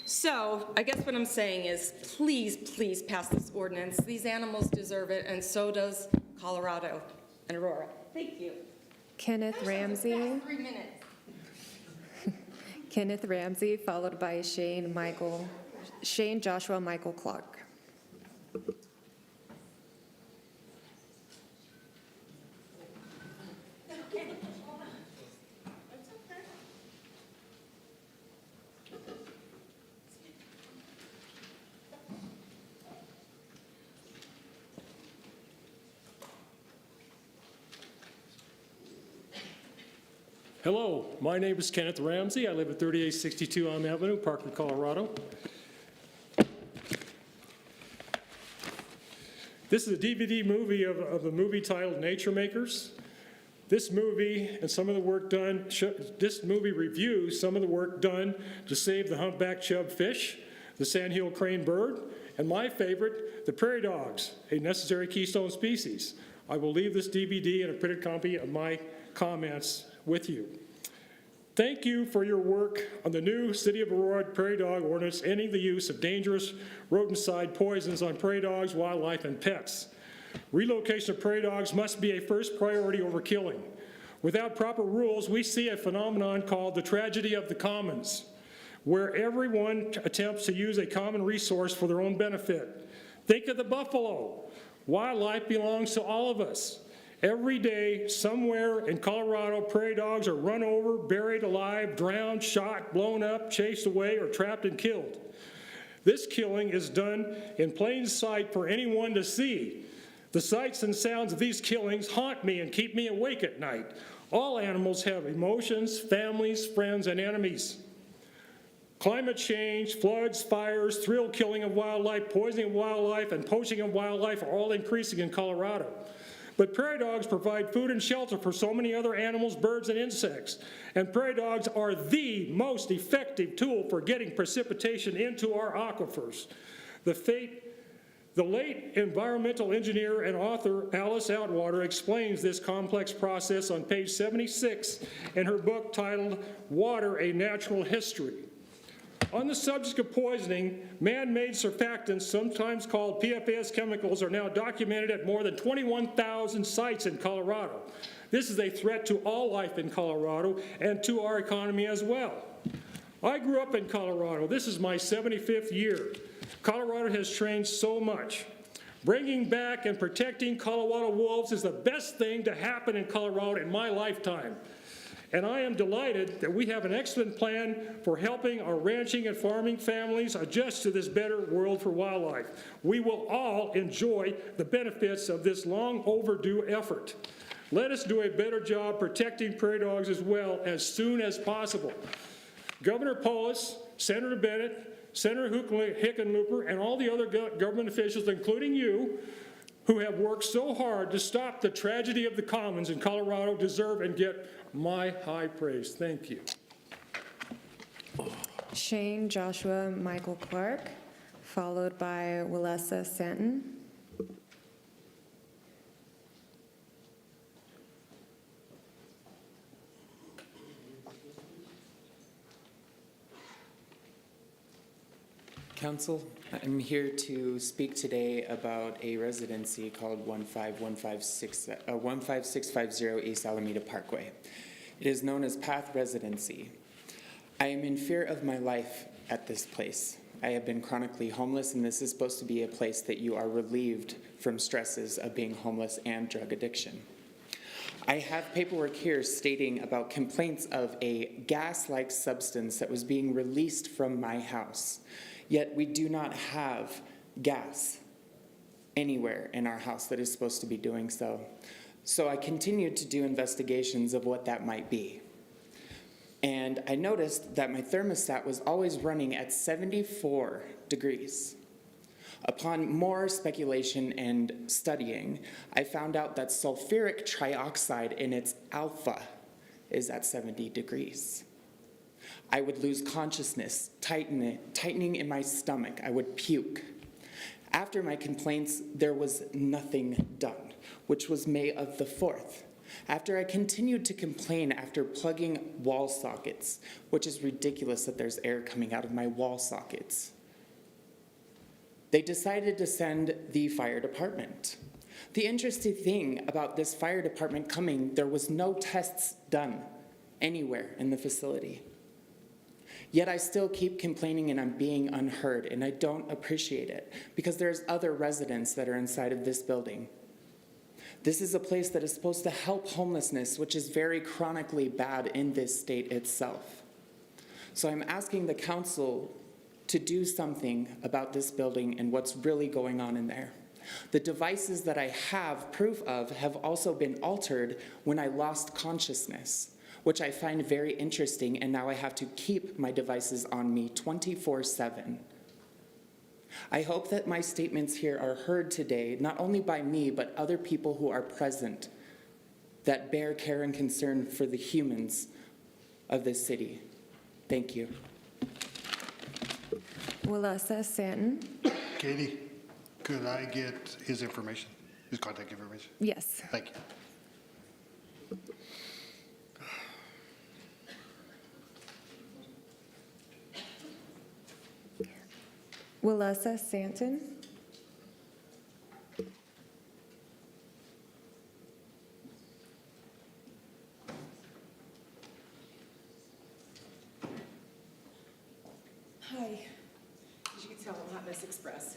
So I guess what I'm saying is, please, please pass this ordinance. These animals deserve it, and so does Colorado and Aurora. Thank you. Kenneth Ramsey. 3 minutes. Kenneth Ramsey, followed by Shane Joshua Michael Clark. Hello, my name is Kenneth Ramsey. I live at 3862 Elm Avenue, Parker, Colorado. This is a DVD movie of a movie titled Nature Makers. This movie and some of the work done, this movie reviews some of the work done to save the humpback chub fish, the sandhill crane bird, and my favorite, the prairie dogs, a necessary keystone species. I will leave this DVD and a printed copy of my comments with you. Thank you for your work on the new City of Aurora Prairie Dog Ordinance ending the use of dangerous rodenticide poisons on prairie dogs, wildlife, and pets. Relocation of prairie dogs must be a first priority over killing. Without proper rules, we see a phenomenon called the tragedy of the commons, where everyone attempts to use a common resource for their own benefit. Think of the buffalo. Wildlife belongs to all of us. Every day, somewhere in Colorado, prairie dogs are run over, buried alive, drowned, shot, blown up, chased away, or trapped and killed. This killing is done in plain sight for anyone to see. The sights and sounds of these killings haunt me and keep me awake at night. All animals have emotions, families, friends, and enemies. Climate change, floods, fires, thrill killing of wildlife, poisoning of wildlife, and poaching of wildlife are all increasing in Colorado. But prairie dogs provide food and shelter for so many other animals, birds, and insects. And prairie dogs are the most effective tool for getting precipitation into our aquifers. The late environmental engineer and author Alice Outwater explains this complex process on page 76 in her book titled Water, A Natural History. On the subject of poisoning, man-made surfactants, sometimes called PFAS chemicals, are now documented at more than 21,000 sites in Colorado. This is a threat to all life in Colorado and to our economy as well. I grew up in Colorado. This is my 75th year. Colorado has changed so much. Bringing back and protecting Colorado wolves is the best thing to happen in Colorado in my lifetime. And I am delighted that we have an excellent plan for helping our ranching and farming families adjust to this better world for wildlife. We will all enjoy the benefits of this long overdue effort. Let us do a better job protecting prairie dogs as well as soon as possible. Governor Polis, Senator Bennett, Senator Hickenlooper, and all the other government officials, including you, who have worked so hard to stop the tragedy of the commons in Colorado, deserve and get my high praise. Thank you. Shane Joshua Michael Clark, followed by Willessa Santon. Council, I'm here to speak today about a residency called 15650 East Alameda Parkway. It is known as Path Residency. I am in fear of my life at this place. I have been chronically homeless, and this is supposed to be a place that you are relieved from stresses of being homeless and drug addiction. I have paperwork here stating about complaints of a gas-like substance that was being released from my house. Yet we do not have gas anywhere in our house that is supposed to be doing so. So I continued to do investigations of what that might be. And I noticed that my thermostat was always running at 74 degrees. Upon more speculation and studying, I found out that sulfuric trioxide in its alpha is at 70 degrees. I would lose consciousness, tightening in my stomach. I would puke. After my complaints, there was nothing done, which was May of the 4th. After I continued to complain after plugging wall sockets, which is ridiculous that there's air coming out of my wall sockets, they decided to send the fire department. The interesting thing about this fire department coming, there was no tests done anywhere in the facility. Yet I still keep complaining and I'm being unheard, and I don't appreciate it because there's other residents that are inside of this building. This is a place that is supposed to help homelessness, which is very chronically bad in this state itself. So I'm asking the council to do something about this building and what's really going on in there. The devices that I have proof of have also been altered when I lost consciousness, which I find very interesting, and now I have to keep my devices on me 24/7. I hope that my statements here are heard today, not only by me, but other people who are present that bear care and concern for the humans of this city. Thank you. Willessa Santon. Katie, could I get his information, his contact information? Yes. Thank you. Willessa Santon. Hi. As you can tell, I'm not Miss Express.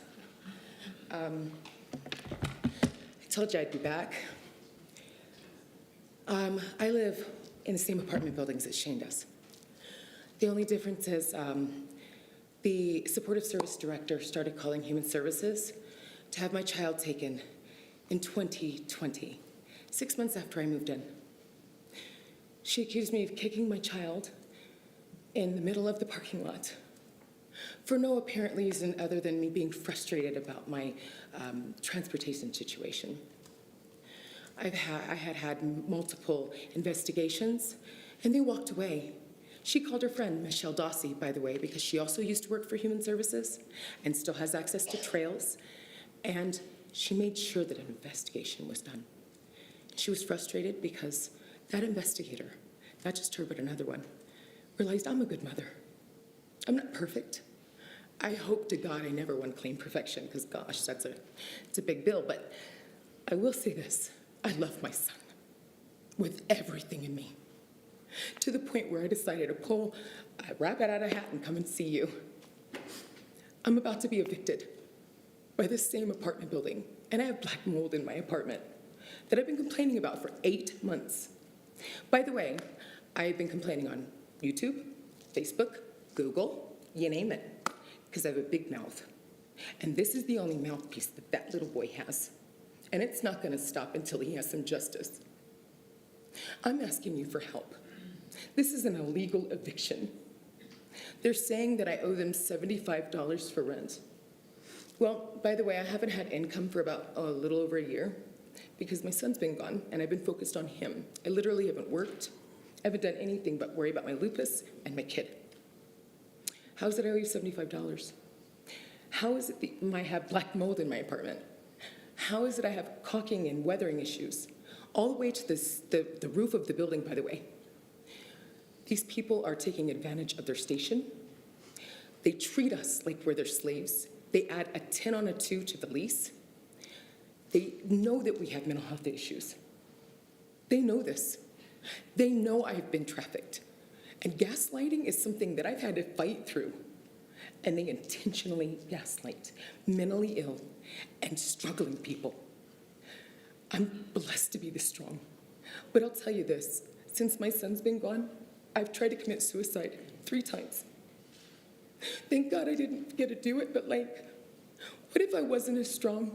I told you I'd be back. I live in the same apartment buildings that Shane does. The only difference is the supportive service director started calling human services to have my child taken in 2020, 6 months after I moved in. She accused me of kicking my child in the middle of the parking lot for no apparent reason other than me being frustrated about my transportation situation. I had multiple investigations, and they walked away. She called her friend, Michelle Dossie, by the way, because she also used to work for Human Services and still has access to trails, and she made sure that an investigation was done. She was frustrated because that investigator, not just her, but another one, realized I'm a good mother. I'm not perfect. I hope to God I never want to claim perfection, because gosh, it's a big bill, but I will say this, I love my son with everything in me, to the point where I decided to pull a rabbit out of a hat and come and see you. I'm about to be evicted by this same apartment building, and I have black mold in my apartment that I've been complaining about for 8 months. By the way, I've been complaining on YouTube, Facebook, Google, you name it, because I have a big mouth. And this is the only mouthpiece that that little boy has. And it's not going to stop until he has some justice. I'm asking you for help. This is an illegal eviction. They're saying that I owe them $75 for rent. Well, by the way, I haven't had income for about a little over a year because my son's been gone and I've been focused on him. I literally haven't worked. I haven't done anything but worry about my lupus and my kid. How is it I owe you $75? How is it that I have black mold in my apartment? How is it I have caulking and weathering issues? All the way to the roof of the building, by the way. These people are taking advantage of their station. They treat us like we're their slaves. They add a 10 on a 2 to the lease. They know that we have mental health issues. They know this. They know I've been trafficked. And gaslighting is something that I've had to fight through. And they intentionally gaslight mentally ill and struggling people. I'm blessed to be this strong. But I'll tell you this, since my son's been gone, I've tried to commit suicide 3 times. Thank God I didn't get to do it, but what if I wasn't as strong?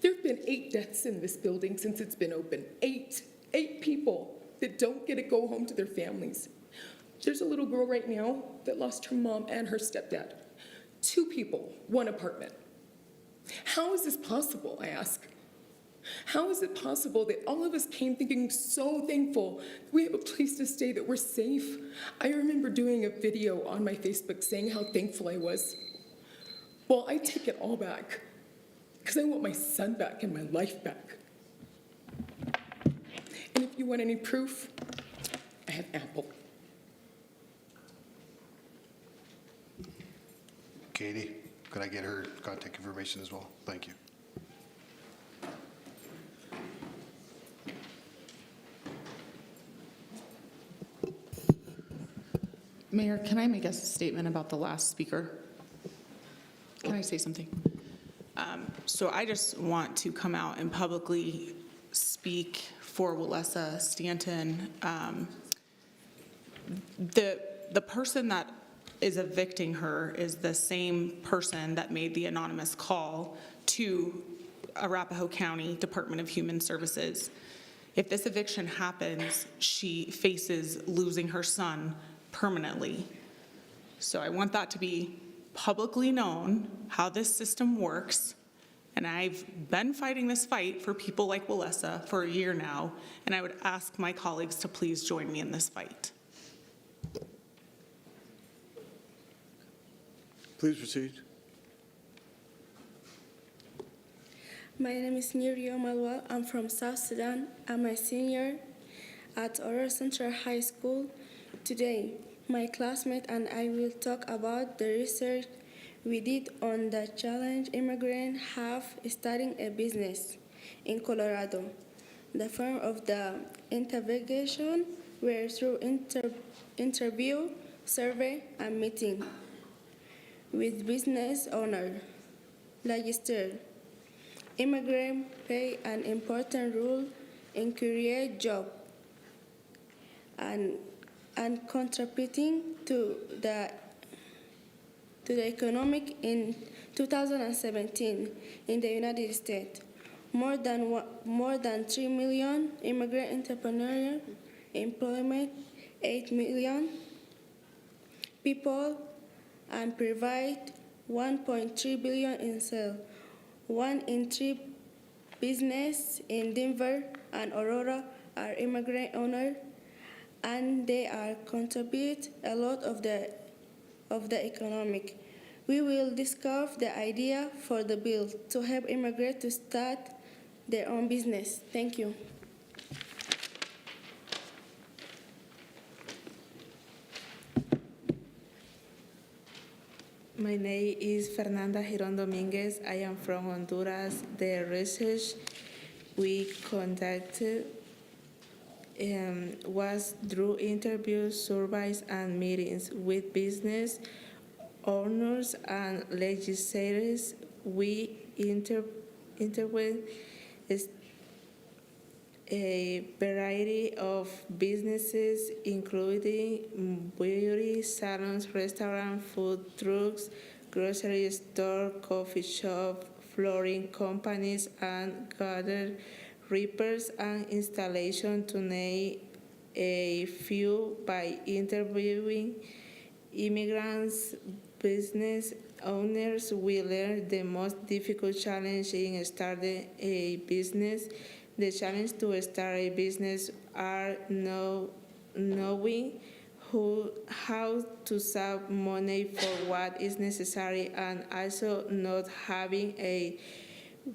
There have been 8 deaths in this building since it's been open. 8 people that don't get to go home to their families. There's a little girl right now that lost her mom and her stepdad. 2 people, 1 apartment. How is this possible, I ask? How is it possible that all of us came thinking so thankful we have a place to stay, that we're safe? I remember doing a video on my Facebook saying how thankful I was. Well, I take it all back because I want my son back and my life back. And if you want any proof, I have ample. Katie, could I get her contact information as well? Thank you. Mayor, can I make a statement about the last speaker? Can I say something? So I just want to come out and publicly speak for Walesa Stanton. The person that is evicting her is the same person that made the anonymous call to Arapahoe County Department of Human Services. If this eviction happens, she faces losing her son permanently. So I want that to be publicly known, how this system works. And I've been fighting this fight for people like Walesa for a year now, and I would ask my colleagues to please join me in this fight. Please proceed. My name is Nirio Malwa. I'm from South Sudan. I'm a senior at Aurora Central High School. Today, my classmate and I will talk about the research we did on the challenge immigrants have starting a business in Colorado. The form of the interrogation were through interview, survey, and meeting with business owner. Registered. Immigrants play an important role in creating jobs and contributing to the economic in 2017 in the United States. More than 3 million immigrant entrepreneurs, employment 8 million people, and provide 1.3 billion in sales. 1 in 3 businesses in Denver and Aurora are immigrant owners, and they are contribute a lot of the economic. We will discuss the idea for the bill to help immigrants to start their own business. Thank you. My name is Fernanda Giron Dominguez. I am from Honduras. The research we conducted was through interviews, surveys, and meetings with business owners and legislators. We interviewed a variety of businesses, including beauty salons, restaurants, food trucks, grocery store, coffee shop, flooring companies, and gutter repairs and installation, to name a few by interviewing immigrants, business owners. We learned the most difficult challenge in starting a business. The challenge to start a business are knowing how to save money for what is necessary and also not having a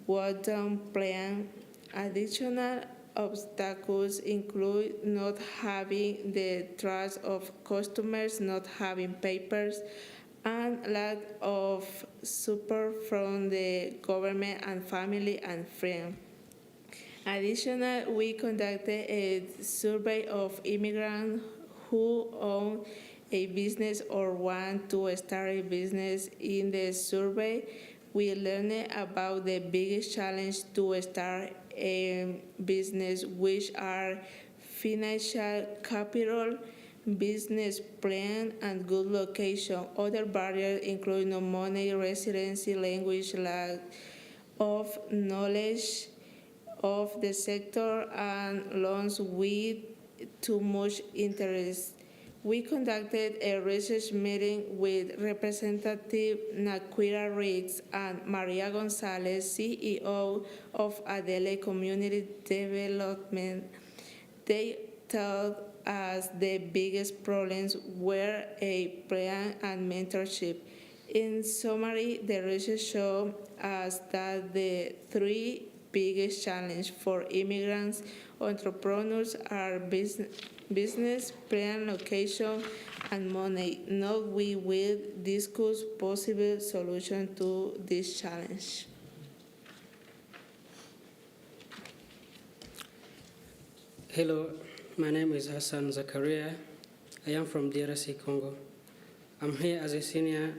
well-done plan. Additional obstacles include not having the trust of customers, not having papers, and lack of support from the government and family and friends. Additionally, we conducted a survey of immigrants who own a business or want to start a business. In the survey, we learned about the biggest challenge to start a business, which are financial capital, business plan, and good location. Other barriers include no money, residency, language, lack of knowledge of the sector, and loans with too much interest. We conducted a research meeting with Representative Naquira Riggs and Maria Gonzalez, CEO of Adele Community Development. They told us the biggest problems were a plan and mentorship. In summary, the research showed us that the three biggest challenges for immigrants entrepreneurs are business plan, location, and money. Now we will discuss possible solutions to this challenge. Hello, my name is Hassan Zakaria. I am from DRC, Congo. I'm here as a senior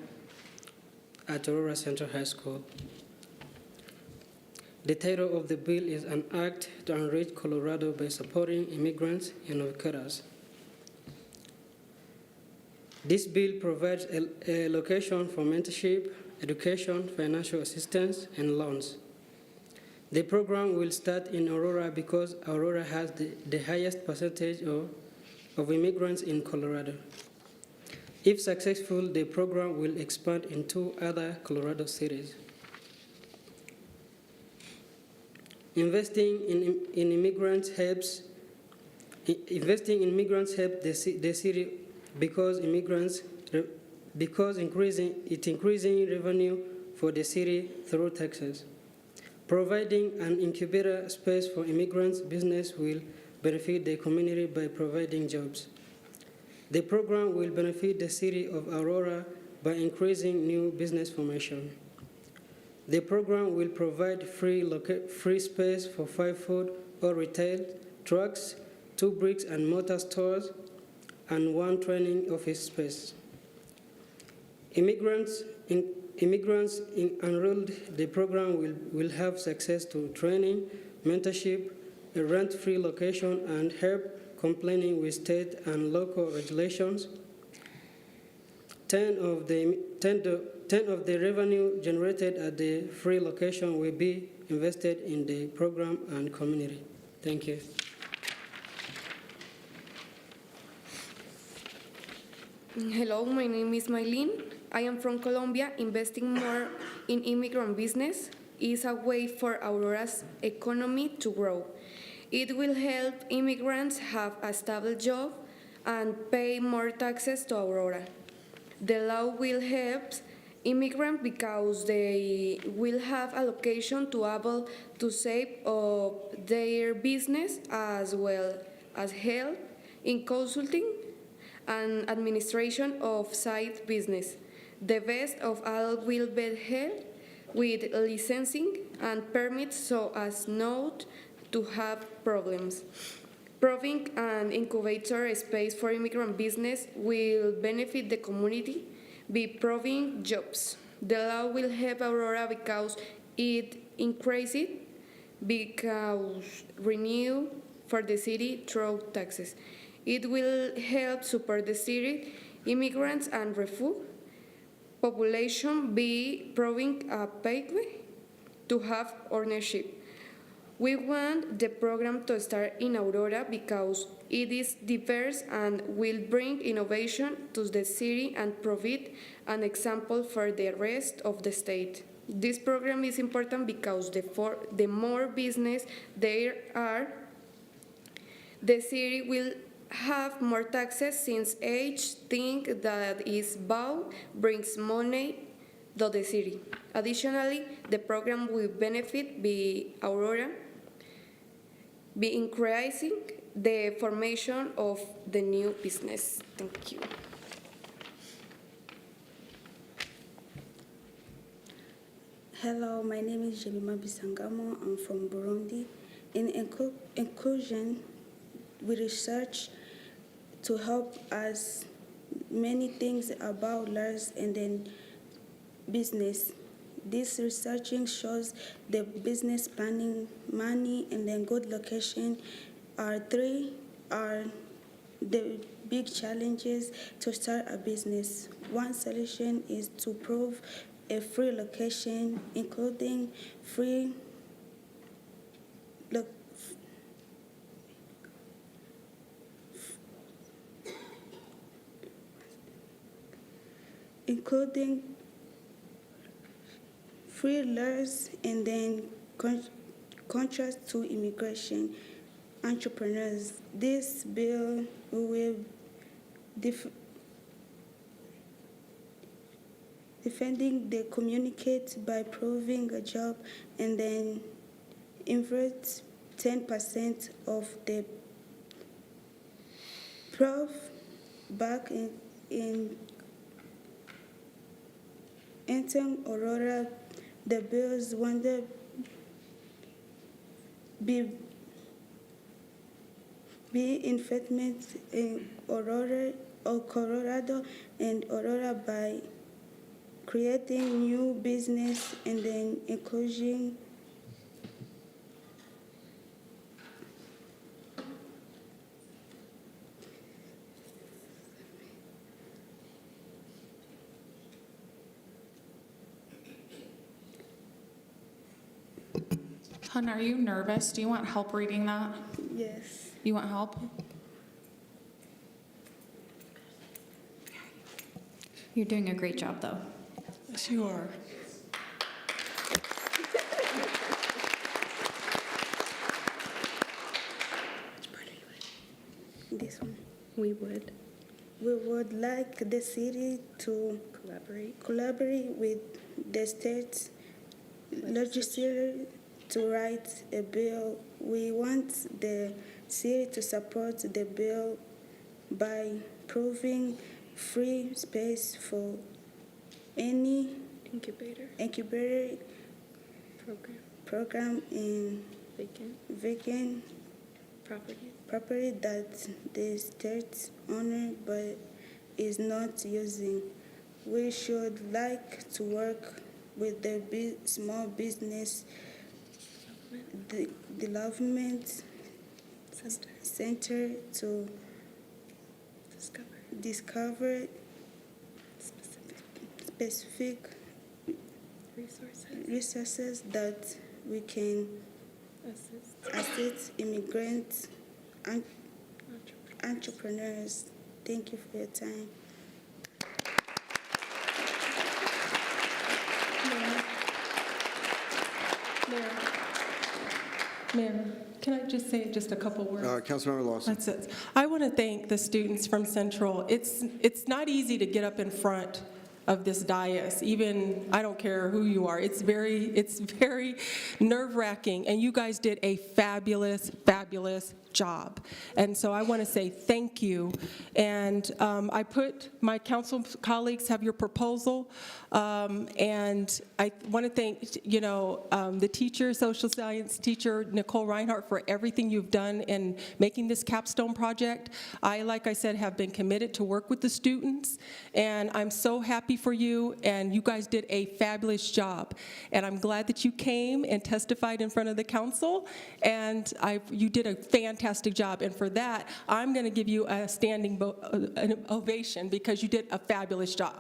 at Aurora Central High School. The title of the bill is an act to enrich Colorado by supporting immigrants and educators. This bill provides a location for mentorship, education, financial assistance, and loans. The program will start in Aurora because Aurora has the highest percentage of immigrants in Colorado. If successful, the program will expand into other Colorado cities. Investing in immigrants helps the city because increasing revenue for the city through taxes. Providing an incubator space for immigrants business will benefit the community by providing jobs. The program will benefit the city of Aurora by increasing new business formation. The program will provide free space for 5 food or retail, trucks, 2 bricks and mortar stores, and 1 training office space. Immigrants enrolled the program will have access to training, mentorship, a rent-free location, and help complying with state and local regulations. 10 of the revenue generated at the free location will be invested in the program and community. Thank you. Hello, my name is Maylene. I am from Colombia. Investing more in immigrant business is a way for Aurora's economy to grow. It will help immigrants have a stable job and pay more taxes to Aurora. The law will help immigrants because they will have a location to able to save of their business as well as help in consulting and administration of side business. The best of all will be held with licensing and permits so as not to have problems. Providing an incubator space for immigrant business will benefit the community by providing jobs. The law will help Aurora because it increases because revenue for the city through taxes. It will help support the city, immigrants and refugee population by providing a pathway to have ownership. We want the program to start in Aurora because it is diverse and will bring innovation to the city and provide an example for the rest of the state. This program is important because the more business there are, the city will have more taxes since each thing that is bought brings money to the city. Additionally, the program will benefit Aurora by increasing the formation of the new business. Thank you. Hello, my name is Jemima Bisangamo. I'm from Burundi. In inclusion, we research to help us many things about laws and then business. This researching shows the business planning, money, and then good location are the big challenges to start a business. One solution is to prove a free location, including free laws and then contrast to immigration entrepreneurs. This bill will defending the communicate by proving a job and then invert 10% of the prof back in Aurora. The bills wonder be investment in Aurora or Colorado and Aurora by creating new business and then inclusion Hun, are you nervous? Do you want help reading that? Yes. You want help? You're doing a great job, though. Yes, you are. This one. We would like the city to collaborate with the state legislature to write a bill. We want the city to support the bill by proving free space for any incubator program in vacant property that the state owner but is not using. We should like to work with the small business development center to discover specific resources that we can assist immigrants and entrepreneurs. Thank you for your time. Mayor, can I just say just a couple words? Councilmember Lawson. That's it. I want to thank the students from Central. It's not easy to get up in front of this dais. Even, I don't care who you are, it's very nerve-wracking, and you guys did a fabulous, fabulous job. And so I want to say thank you. And I put, my council colleagues have your proposal, and I want to thank, the teacher, social science teacher, Nicole Reinhardt, for everything you've done in making this capstone project. I, like I said, have been committed to work with the students, and I'm so happy for you, and you guys did a fabulous job. And I'm glad that you came and testified in front of the council, and you did a fantastic job. And for that, I'm going to give you a standing an ovation because you did a fabulous job.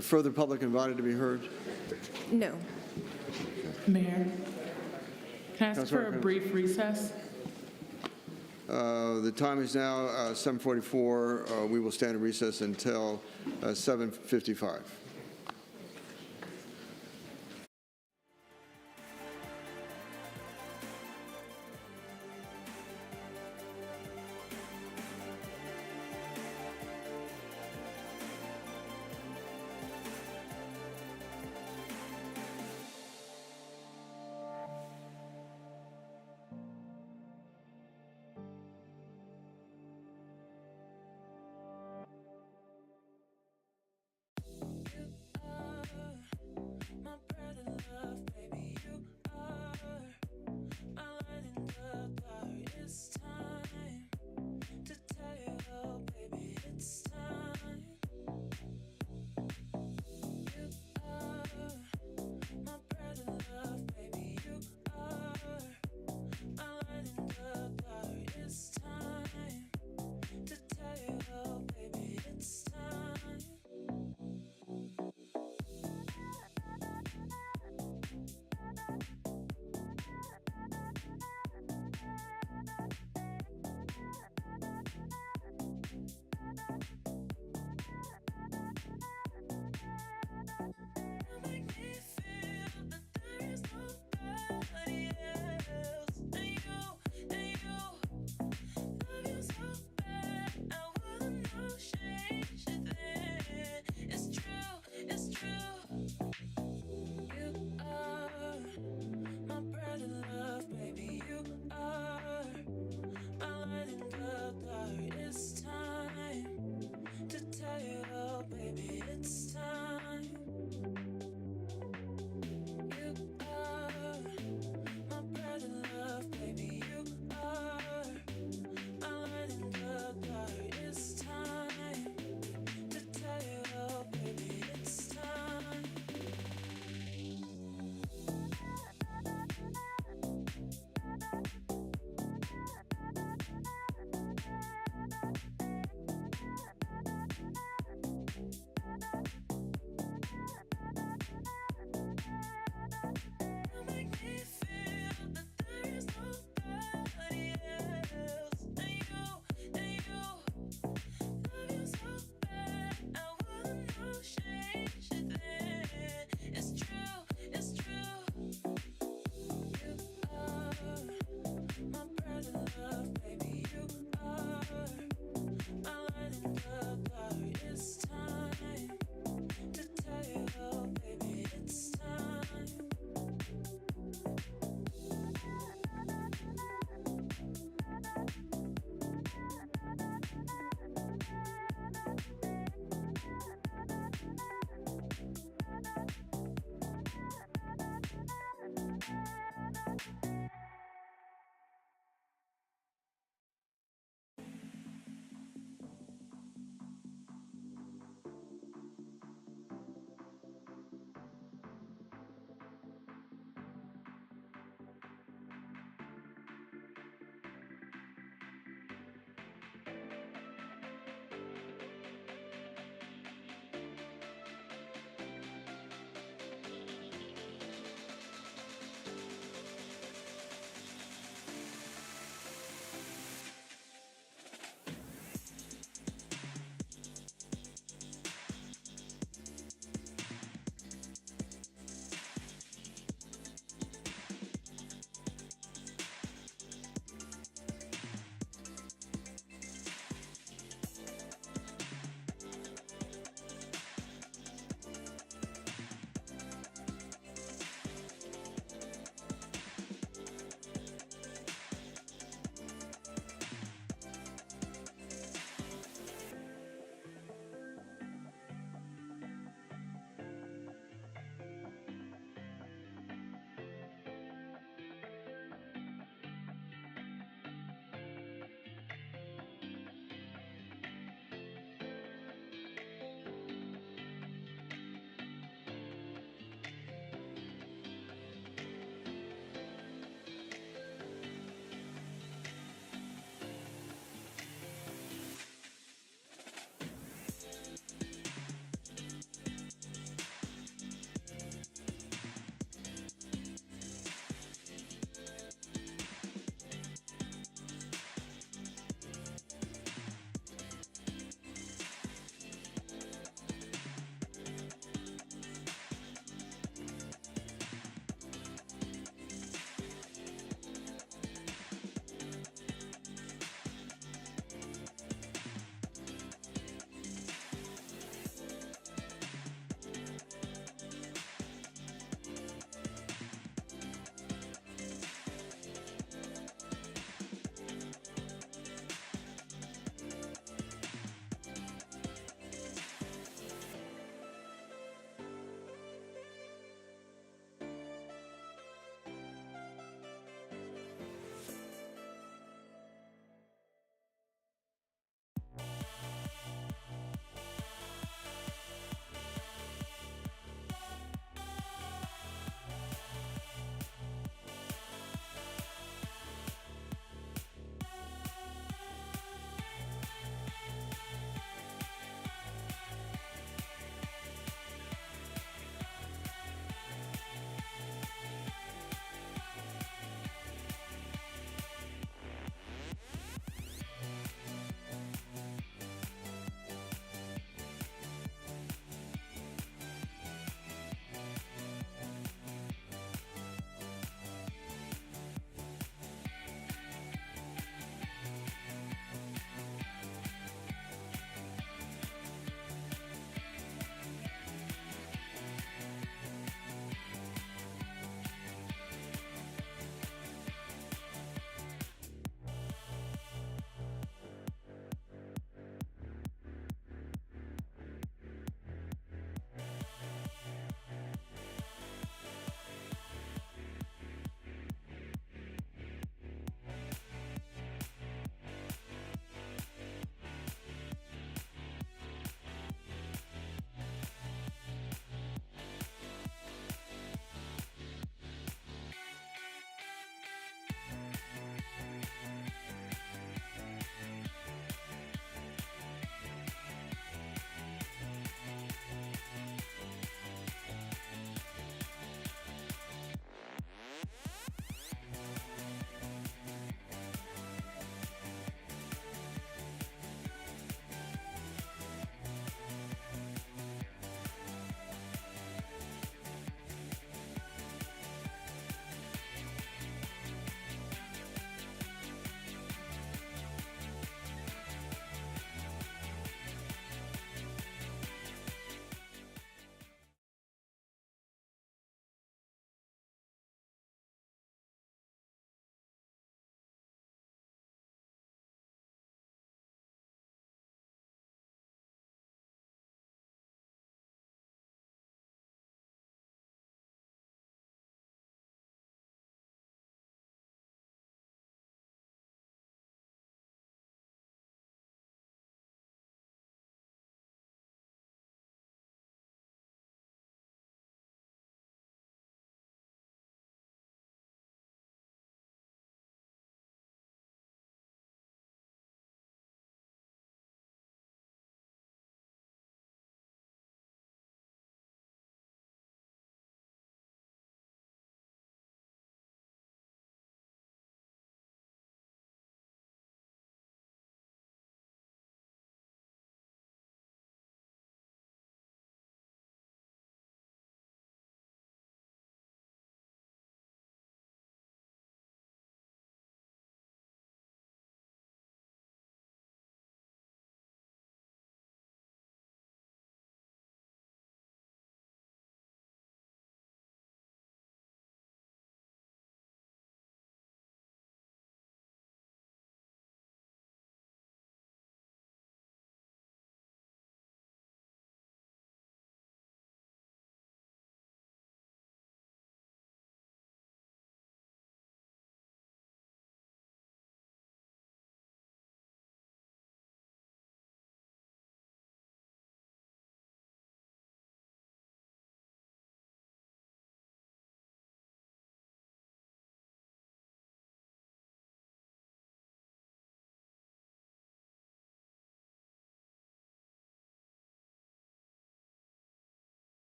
there further public invited to be heard? No. Mayor, can I ask for a Councilmember brief recess? The time is now 7:44. We will stand in recess until 7:55.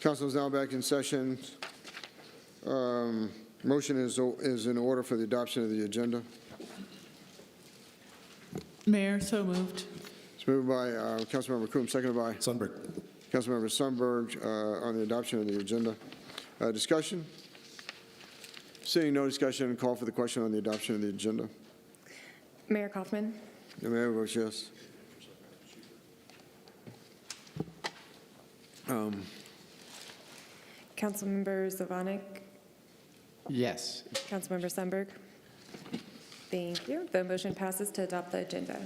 Council is now back in session. Motion is in order for the adoption of the agenda. Mayor, so moved. It's moved by Councilmember Coombs, seconded by Sundberg. Councilmember Sundberg on the adoption of the agenda. Discussion? Seeing no discussion, call for the question on the adoption of the agenda. Mayor Kaufman. The mayor votes yes. Councilmember Zvonik. Yes. Councilmember Sundberg. Thank you. The motion passes to adopt the agenda.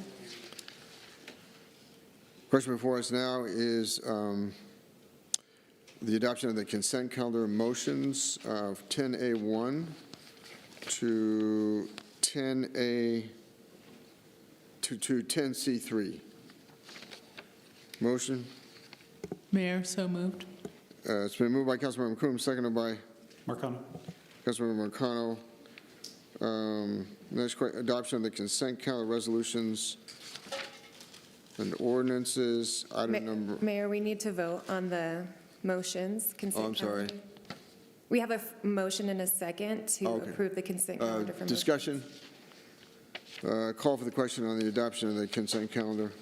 Question before us now is the adoption of the consent calendar motions of 10A1 to 10A to 10C3. Motion. Mayor, so moved. It's been moved by Councilmember Coombs, seconded by Marcano. Councilmember Marcano. Next, adoption of the consent calendar resolutions and ordinances. Item number. Mayor, we need to vote on the motions. Oh, I'm sorry. Calendar. We have a motion and a second to approve the consent calendar for discussion. Call for the question on the adoption of the consent calendar.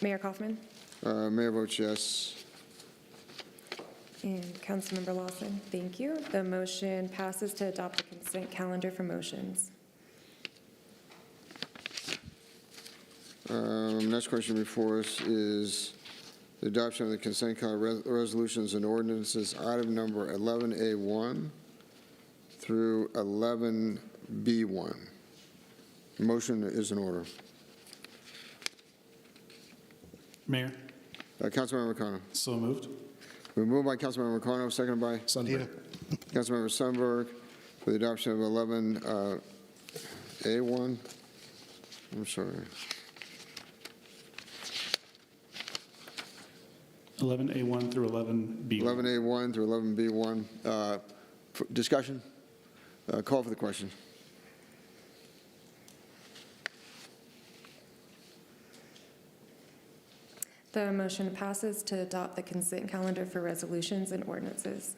Mayor Kaufman. Mayor votes yes. And Councilmember Lawson, thank you. The motion passes to adopt the consent calendar for motions. Next question before us is the adoption of the consent calendar resolutions and ordinances, item number 11A1 through 11B1. Motion is in order. Mayor. Councilmember Marcano. So moved. We're moved by Councilmember Marcano, seconded by Sundberg. Councilmember Sundberg for the adoption of 11A1. I'm sorry. 11A1 through 11B1. 11A1 through 11B1. Discussion? Call for the question. The motion passes to adopt the consent calendar for resolutions and ordinances.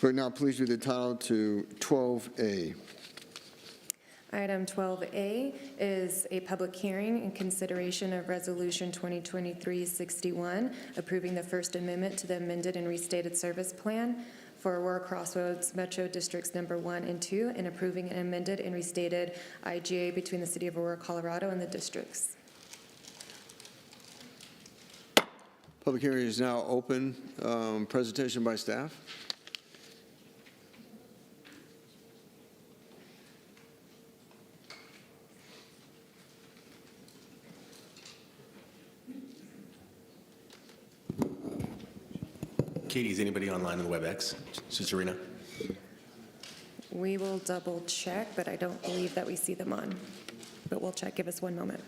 Clerk, now please read the title to 12A. Item 12A is a public hearing in consideration of Resolution 2023-61, approving the First Amendment to the amended and restated service plan for Aurora Crossroads Metro Districts Number 1 and 2, and approving an amended and restated IGA between the City of Aurora, Colorado, and the districts. Public hearing is now open. Presentation by staff. Katie, is anybody online on the WebEx? Serena? We will double check, but I don't believe that we see them on. But we'll check. Give us one moment.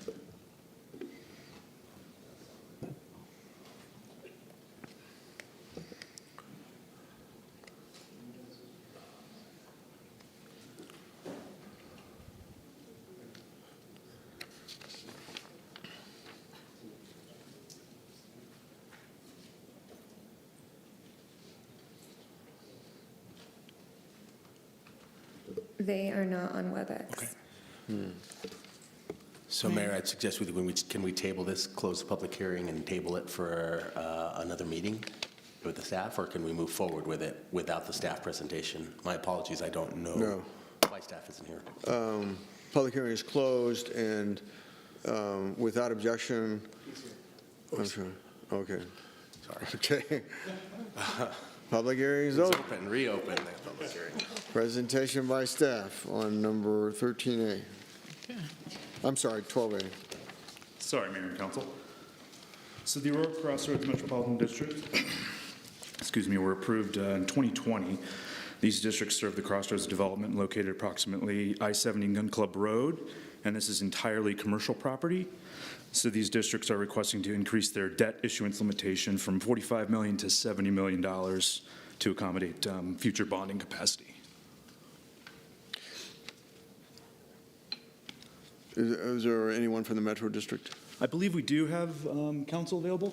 They are not on WebEx. Okay. So, Mayor, I'd suggest can we table this, close the public hearing, and table it for another meeting with the staff, or can we move forward with it without the staff presentation? My apologies, I don't know why staff isn't here. Public hearing is closed, and without objection. I'm sorry. Okay. Sorry. Okay. Public hearing is open. Reopen the public hearing. Presentation by staff on number 13A. I'm sorry, 12A. Sorry, Mayor and Council. So the Aurora Crossroads Metropolitan District, were approved in 2020. These districts serve the Crossroads development located approximately I-70 Gun Club Road, and this is entirely commercial property. So these districts are requesting to increase their debt issuance limitation from $45 million to $70 million to accommodate future bonding capacity. Is there anyone from the Metro District? I believe we do have counsel available.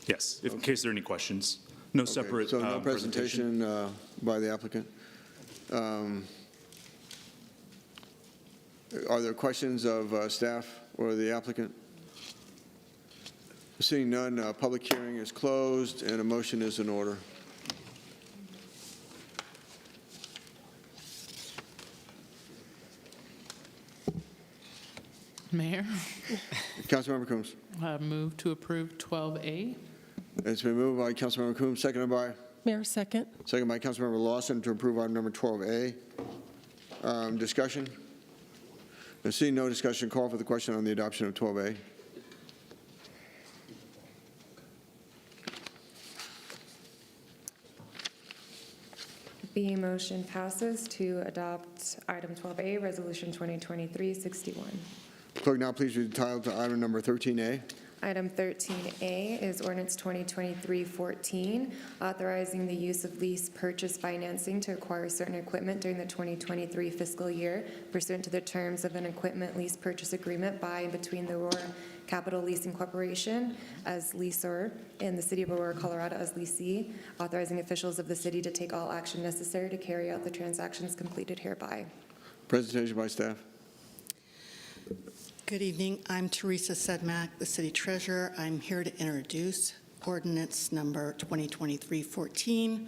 Yes, in case there are any questions. No Okay, separate so no presentation by the applicant. Are there questions of staff or the applicant? Seeing none, public hearing is closed and a motion is in order. Mayor, Councilmember Coombs. move to approve 12A. It's been moved by Councilmember Coombs, seconded by? Mayor, second. Second by Councilmember Lawson to approve item number 12A. Discussion? Seeing no discussion, call for the question on the adoption of 12A. The motion passes to adopt item 12A, Resolution 2023-61. Clerk, now please read the title to item number 13A. Item 13A is ordinance 2023-14, authorizing the use of lease purchase financing to acquire certain equipment during the 2023 fiscal year pursuant to the terms of an equipment lease purchase agreement by and between the Aurora Capital Leasing Corporation as leaser and the City of Aurora, Colorado as leasee, authorizing officials of the city to take all action necessary to carry out the transactions completed hereby. Presentation by staff. Good evening. I'm Teresa Sedmak, the City Treasurer. I'm here to introduce ordinance number 2023-14,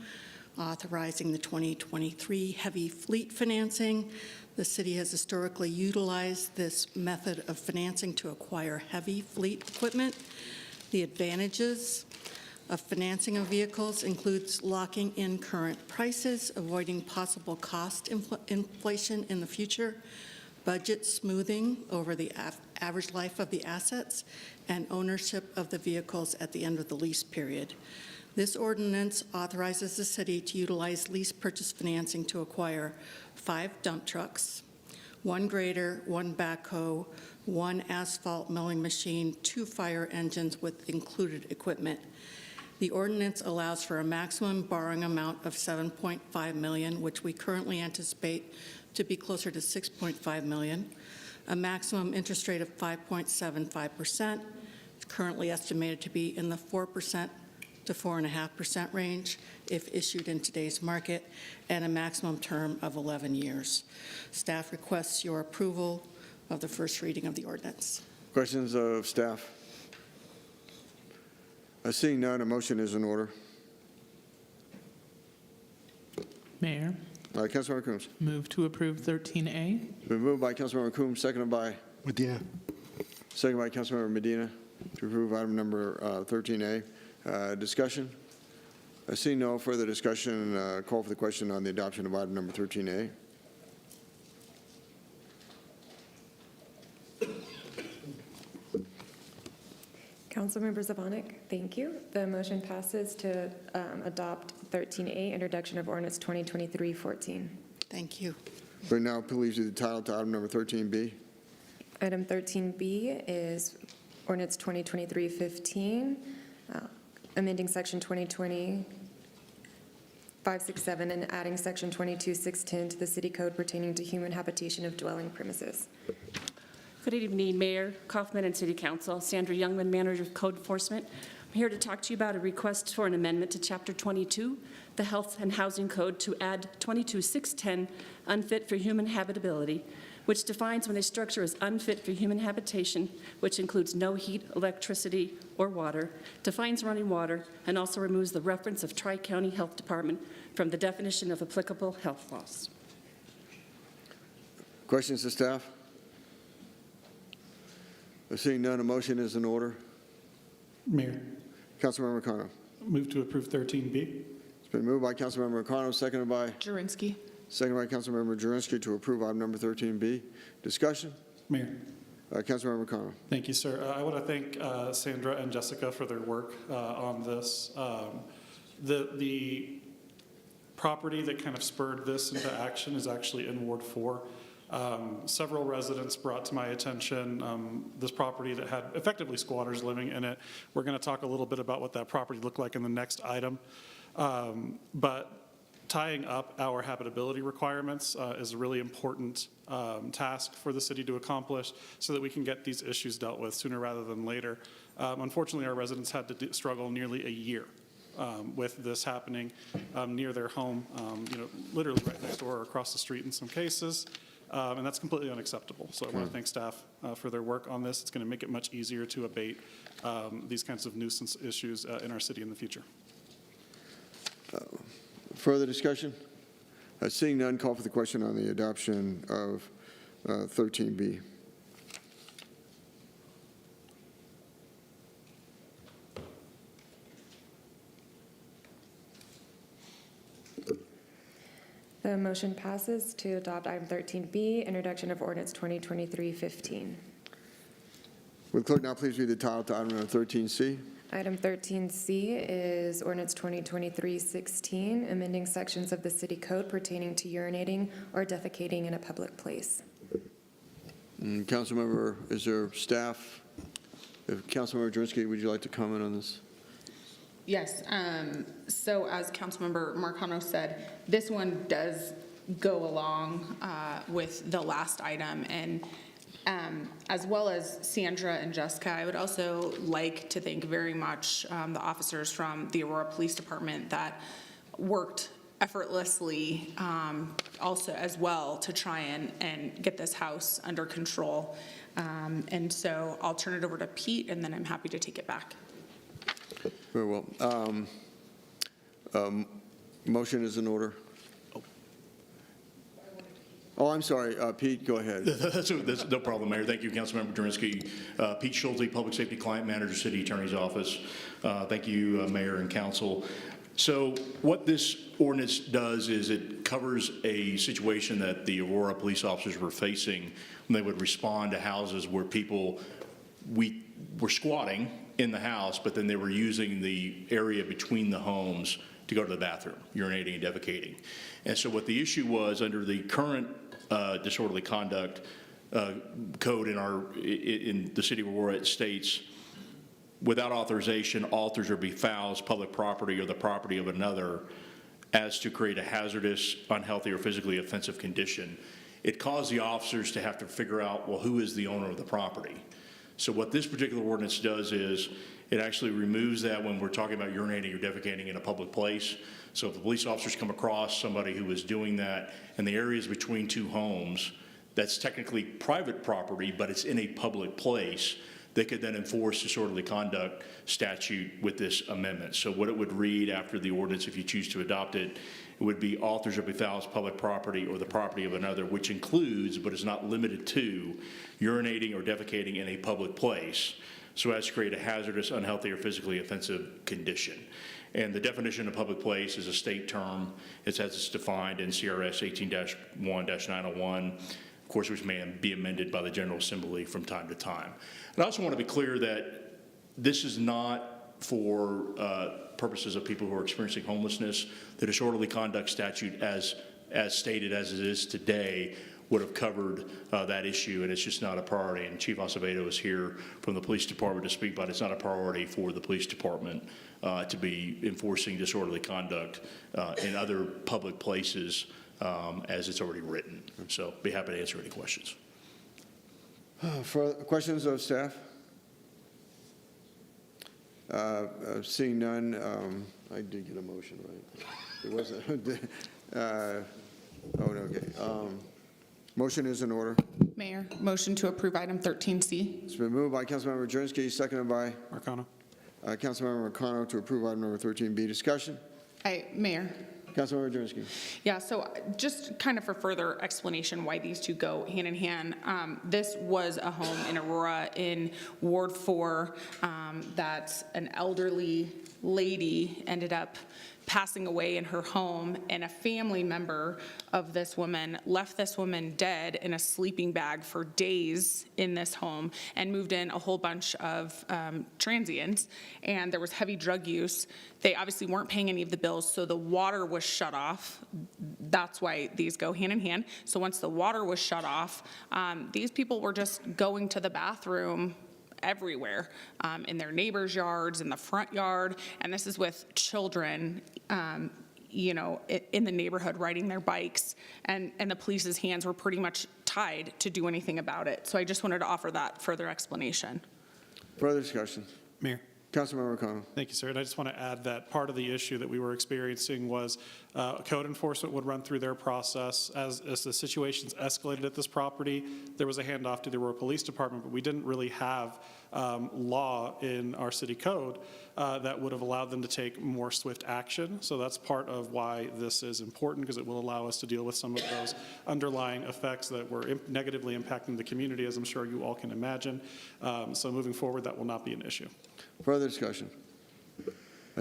authorizing the 2023 heavy fleet financing. The city has historically utilized this method of financing to acquire heavy fleet equipment. The advantages of financing of vehicles includes locking in current prices, avoiding possible cost inflation in the future, budget smoothing over the average life of the assets, and ownership of the vehicles at the end of the lease period. This ordinance authorizes the city to utilize lease purchase financing to acquire 5 dump trucks, 1 grader, 1 backhoe, 1 asphalt milling machine, 2 fire engines with included equipment. The ordinance allows for a maximum borrowing amount of $7.5 million, which we currently anticipate to be closer to $6.5 million, a maximum interest rate of 5.75%, currently estimated to be in the 4% to 4.5% range if issued in today's market, and a maximum term of 11 years. Staff requests your approval of the first reading of the ordinance. Questions of staff? Seeing none, a motion is in order. Mayor, Councilmember Coombs. move to approve 13A. It's been moved by Councilmember Coombs, seconded by? Medina. Seconded by Councilmember Medina to approve item number 13A. Discussion? Seeing no further discussion, call for the question on the adoption of item number 13A. Councilmember Zvonik, thank you. The motion passes to adopt 13A, introduction of ordinance 2023-14. Thank you. But now please read the title to item number 13B. Item 13B is ordinance 2023-15, amending section 2020-567 and adding section 22-610 to the city code pertaining to human habitation of dwelling premises. Good evening, Mayor Kaufman and City Council. Sandra Youngman, Manager of Code Enforcement. I'm here to talk to you about a request for an amendment to Chapter 22, the Health and Housing Code, to add 22-610, unfit for human habitability, which defines when a structure is unfit for human habitation, which includes no heat, electricity, or water, defines running water, and also removes the reference of Tri-County Health Department from the definition of applicable health laws. Questions to staff? Seeing none, a motion is in order. Mayor, Councilmember Cano. move to approve 13B. It's been moved by Councilmember Cano, seconded by? Jurenski. Seconded by Councilmember Jurenski to approve item number 13B. Discussion? Mayor. Councilmember Cano. Thank you, sir. I want to thank Sandra and Jessica for their work on this. The property that kind of spurred this into action is actually in Ward 4. Several residents brought to my attention this property that had effectively squatters living in it. We're going to talk a little bit about what that property looked like in the next item. But tying up our habitability requirements is a really important task for the city to accomplish so that we can get these issues dealt with sooner rather than later. Unfortunately, our residents had to struggle nearly a year with this happening near their home, literally right next door or across the street in some cases. And that's completely unacceptable. So I want to thank staff for their work on this. It's going to make it much easier to abate these kinds of nuisance issues in our city in the future. Further discussion? Seeing none, call for the question on the adoption of 13B. The motion passes to adopt item 13B, introduction of ordinance 2023-15. Will the clerk now please read the title to item number 13C? Item 13C is ordinance 2023-16, amending sections of the city code pertaining to urinating or defecating in a public place. Councilmember, is there staff? If Councilmember Drinsky, would you like to comment on this? Yes, so as Councilmember Marcano said, this one does go along with the last item, and as well as Sandra and Jessica, I would also like to thank very much the officers from the Aurora Police Department that worked effortlessly also as well to try and get this house under control. And so I'll turn it over to Pete, and then I'm happy to take it back. Very well. Motion is in order. Oh, I'm sorry. Pete, go ahead. That's no problem, Mayor. Thank you, Councilmember Drinsky. Pete Schulte, Public Safety Client Manager, City Attorney's Office. Thank you, Mayor and Council. So what this ordinance does is it covers a situation that the Aurora police officers were facing when they would respond to houses where people were squatting in the house, but then they were using the area between the homes to go to the bathroom, urinating and defecating. And so what the issue was under the current disorderly conduct code in the city of Aurora, it states, without authorization, alters or befoul public property or the property of another as to create a hazardous, unhealthy, or physically offensive condition. It caused the officers to have to figure out, well, who is the owner of the property? So what this particular ordinance does is it actually removes that when we're talking about urinating or defecating in a public place. So if the police officers come across somebody who is doing that in the areas between two homes, that's technically private property, but it's in a public place, they could then enforce disorderly conduct statute with this amendment. So what it would read after the ordinance, if you choose to adopt it, it would be alters or befouls public property or the property of another, which includes, but is not limited to, urinating or defecating in a public place, so as to create a hazardous, unhealthy, or physically offensive condition. And the definition of public place is a state term. It's as it's defined in CRS 18-1-901, of course, which may be amended by the General Assembly from time to time. And I also want to be clear that this is not for purposes of people who are experiencing homelessness. The disorderly conduct statute, as stated as it is today, would have covered that issue, and it's just not a priority. And Chief Acevedo is here from the police department to speak, but it's not a priority for the police department to be enforcing disorderly conduct in other public places as it's already written. So be happy to answer any questions. Further questions of staff? Seeing none, I did get a motion, right? It wasn't. Oh, no, okay. Motion is in order. Mayor, motion to approve item 13C. It's been moved by Councilmember Drinsky, seconded by Marcano. Councilmember Marcano to approve item number 13B. Discussion? Mayor. Councilmember Drinsky. Yeah, so just kind of for further explanation why these two go hand in hand, this was a home in Aurora in Ward 4 that an elderly lady ended up passing away in her home, and a family member of this woman left this woman dead in a sleeping bag for days in this home and moved in a whole bunch of transients, and there was heavy drug use. They obviously weren't paying any of the bills, so the water was shut off. That's why these go hand in hand. So once the water was shut off, these people were just going to the bathroom everywhere, in their neighbors' yards, in the front yard, and this is with children, you know, in the neighborhood riding their bikes, and the police's hands were pretty much tied to do anything about it. So I just wanted to offer that further explanation. Further discussion? Mayor. Councilmember O'Connell. Thank you, sir. And I just want to add that part of the issue that we were experiencing was code enforcement would run through their process. As the situations escalated at this property, there was a handoff to the Aurora Police Department, but we didn't really have law in our city code that would have allowed them to take more swift action. So that's part of why this is important, because it will allow us to deal with some of those underlying effects that were negatively impacting the community, as I'm sure you all can imagine. So moving forward, that will not be an issue. Further discussion?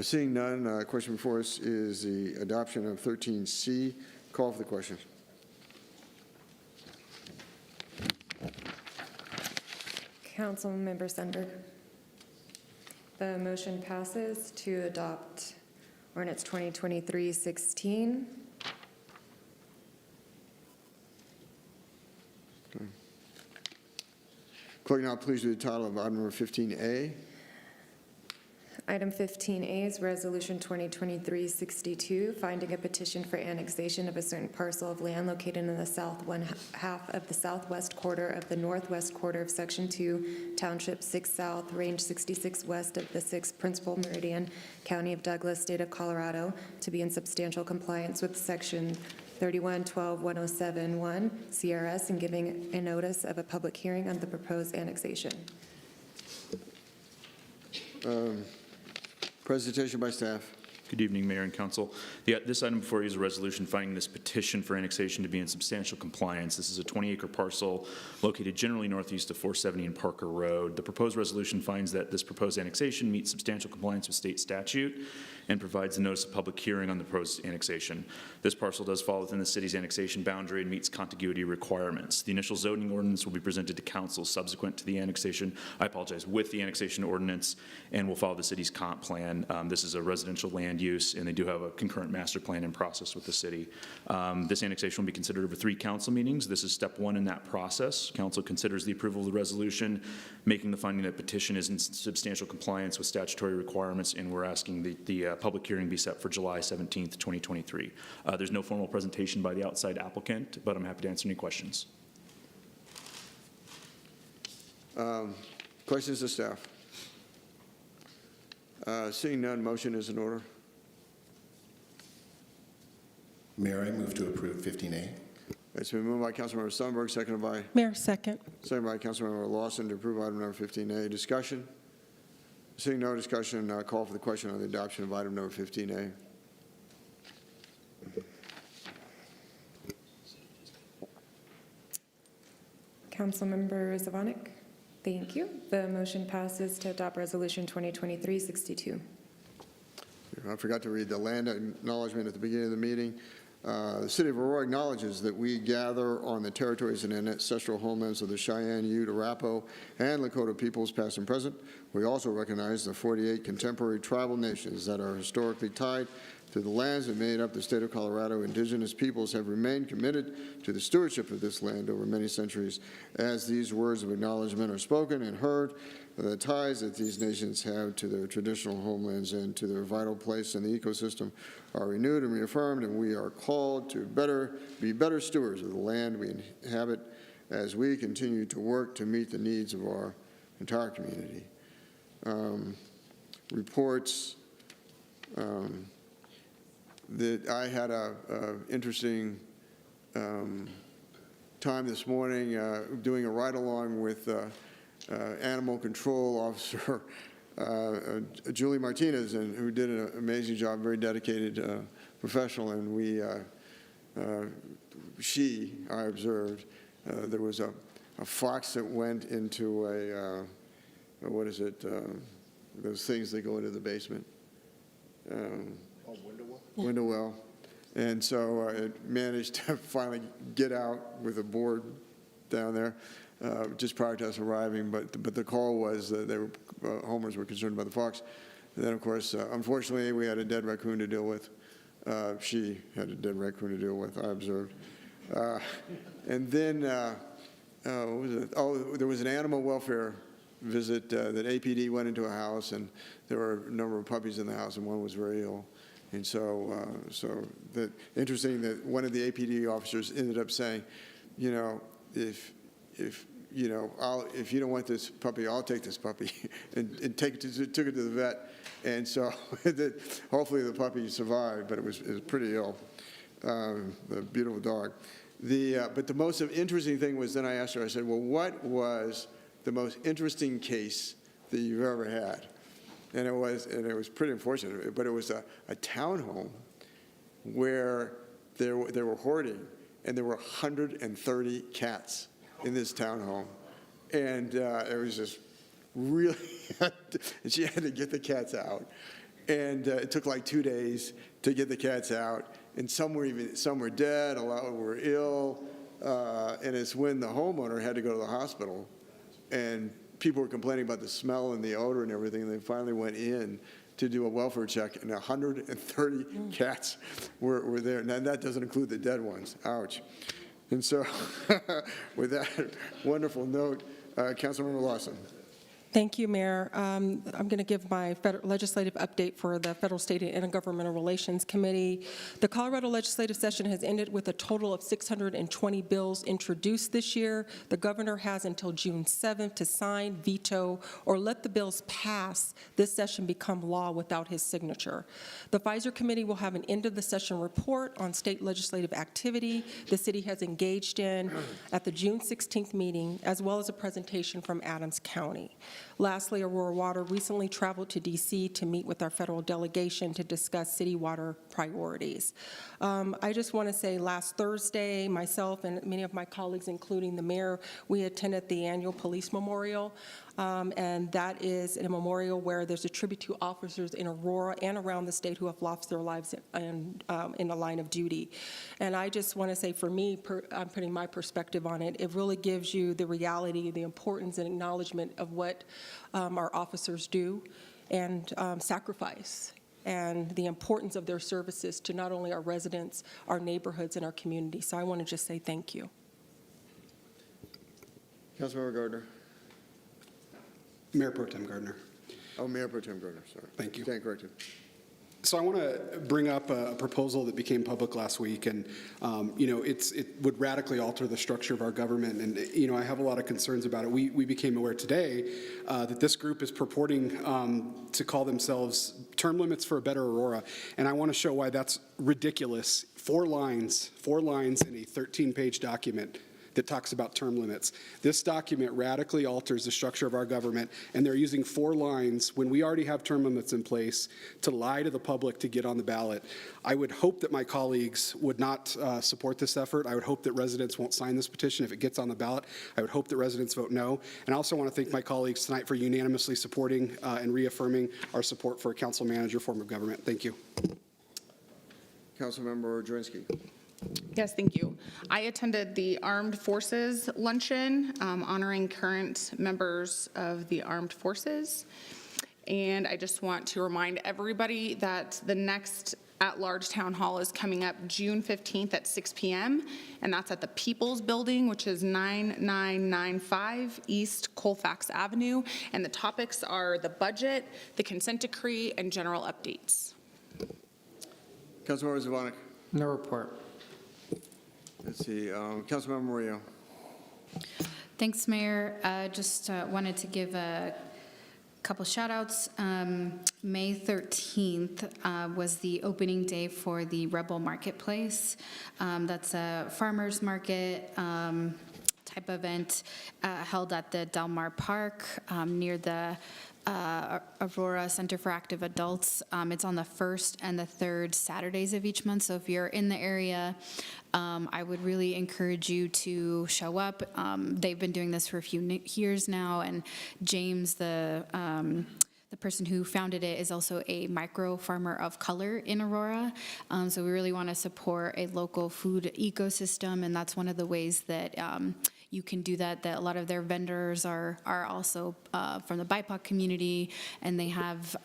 Seeing none, question before us is the adoption of 13C. Call for the question. Councilmember Sundberg. The motion passes to adopt ordinance 2023-16. Okay. Clerk, now please read the title of item number 15A. Item 15A is Resolution 2023-62, finding a petition for annexation of a certain parcel of land located in the south one half of the southwest quarter of the northwest quarter of Section 2, Township 6 South, Range 66 west of the 6th Principal Meridian, County of Douglas, State of Colorado, to be in substantial compliance with Section 3112-1071 CRS and giving a notice of a public hearing on the proposed annexation. Presentation by staff. Good evening, Mayor and Council. This item before you is a resolution finding this petition for annexation to be in substantial compliance. This is a 20-acre parcel located generally northeast of 470 and Parker Road. The proposed resolution finds that this proposed annexation meets substantial compliance with state statute and provides a notice of public hearing on the proposed annexation. This parcel does fall within the city's annexation boundary and meets contiguity requirements. The initial zoning ordinance will be presented to council subsequent to the annexation, with the annexation ordinance, and will follow the city's comp plan. This is a residential land use, and they do have a concurrent master plan in process with the city. This annexation will be considered over 3 council meetings. This is step 1 in that process. Council considers the approval of the resolution, making the finding that petition is in substantial compliance with statutory requirements, and we're asking the public hearing be set for July 17th, 2023. There's no formal presentation by the outside applicant, but I'm happy to answer any questions. Questions to staff? Seeing none, motion is in order. Mayor, I move to approve 15A. It's been moved by Councilmember Sundberg, seconded by? Mayor, second. Seconded by Councilmember Lawson to approve item number 15A. Discussion? Seeing no discussion, call for the question on the adoption of item number 15A. Councilmember Zvonek. Thank you. The motion passes to adopt Resolution 2023-62. I forgot to read the land acknowledgement at the beginning of the meeting. The City of Aurora acknowledges that we gather on the territories and ancestral homelands of the Cheyenne, Ute, Arapaho, and Lakota peoples, past and present. We also recognize the 48 contemporary tribal nations that are historically tied to the lands that made up the state of Colorado. Indigenous peoples have remained committed to the stewardship of this land over many centuries. As these words of acknowledgement are spoken and heard, the ties that these nations have to their traditional homelands and to their vital place in the ecosystem are renewed and reaffirmed, and we are called to be better stewards of the land we inhabit as we continue to work to meet the needs of our entire community. Reports that I had a interesting time this morning doing a ride-along with Animal Control Officer Julie Martinez, and who did an amazing job, very dedicated professional, and I observed there was a fox that went into a, what is it, those things that go into the basement. Window well. And so it managed to finally get out with a board down there just prior to us arriving. But the call was that homers were concerned about the fox. And then, of course, unfortunately, we had a dead raccoon to deal with. She had a dead raccoon to deal with, I observed. And then, what was it? Oh, there was an animal welfare visit that APD went into a house, and there were a number of puppies in the house, and one was very ill. And so, interesting that one of the APD officers ended up saying, you know, if you know, if you don't want this puppy, I'll take this puppy, and took it to the vet. And so hopefully the puppy survived, but it was pretty ill. A beautiful dog. But the most interesting thing was, then I asked her, I said, well, what was the most interesting case that you've ever had? And it was pretty unfortunate, but it was a townhome where they were hoarding, and there were 130 cats in this townhome. And it was just really, and she had to get the cats out. And it took like 2 days to get the cats out. And some were dead, a lot were ill. And it's when the homeowner had to go to the hospital. And people were complaining about the smell and the odor and everything. And they finally went in to do a welfare check, and 130 cats were there. Now, that doesn't include the dead ones. Ouch. And so with that wonderful note, Councilmember Lawson. Thank you, Mayor. I'm going to give my legislative update for the Federal, State, and Intergovernmental Relations Committee. The Colorado legislative session has ended with a total of 620 bills introduced this year. The governor has until June 7th to sign, veto, or let the bills pass this session become law without his signature. The Pfizer Committee will have an end-of-the-session report on state legislative activity the city has engaged in at the June 16th meeting, as well as a presentation from Adams County. Lastly, Aurora Water recently traveled to D.C. to meet with our federal delegation to discuss city water priorities. I just want to say last Thursday, myself and many of my colleagues, including the mayor, we attended the annual police memorial. And that is a memorial where there's a tribute to officers in Aurora and around the state who have lost their lives in the line of duty. And I just want to say, for me, I'm putting my perspective on it, it really gives you the reality, the importance and acknowledgement of what our officers do and sacrifice, and the importance of their services to not only our residents, our neighborhoods, and our community. So I want to just say thank you. Councilmember Gardner. Mayor Pro Tem Gardner. Oh, Mayor Pro Tem Gardner, sorry. Thank you. Stand corrected. So I want to bring up a proposal that became public last week, and you know, it would radically alter the structure of our government, and you know, I have a lot of concerns about it. We became aware today that this group is purporting to call themselves Term Limits for a Better Aurora, and I want to show why that's ridiculous. 4 lines in a 13-page document that talks about term limits. This document radically alters the structure of our government, and they're using 4 lines when we already have term limits in place to lie to the public to get on the ballot. I would hope that my colleagues would not support this effort. I would hope that residents won't sign this petition if it gets on the ballot. I would hope that residents vote no. And I also want to thank my colleagues tonight for unanimously supporting and reaffirming our support for a council manager form of government. Thank you. Councilmember Drinsky. Yes, thank you. I attended the Armed Forces luncheon honoring current members of the Armed Forces. And I just want to remind everybody that the next at-large town hall is coming up June 15th at 6 p.m. And that's at the People's Building, which is 9995 East Colfax Avenue. And the topics are the budget, the consent decree, and general updates. Councilmember Zvonek. No report. Let's see, Councilmember Murillo. Thanks, Mayor. Just wanted to give a couple shout outs. May 13th was the opening day for the Rebel Marketplace. That's a farmer's market type event held at the Del Mar Park near the Aurora Center for Active Adults. It's on the 1st and the 3rd Saturdays of each month. So if you're in the area, I would really encourage you to show up. They've been doing this for a few years now, and James, the person who founded it, is also a micro farmer of color in Aurora. So we really want to support a local food ecosystem, and that's one of the ways that you can do that. That a lot of their vendors are also from the BIPOC community, and they have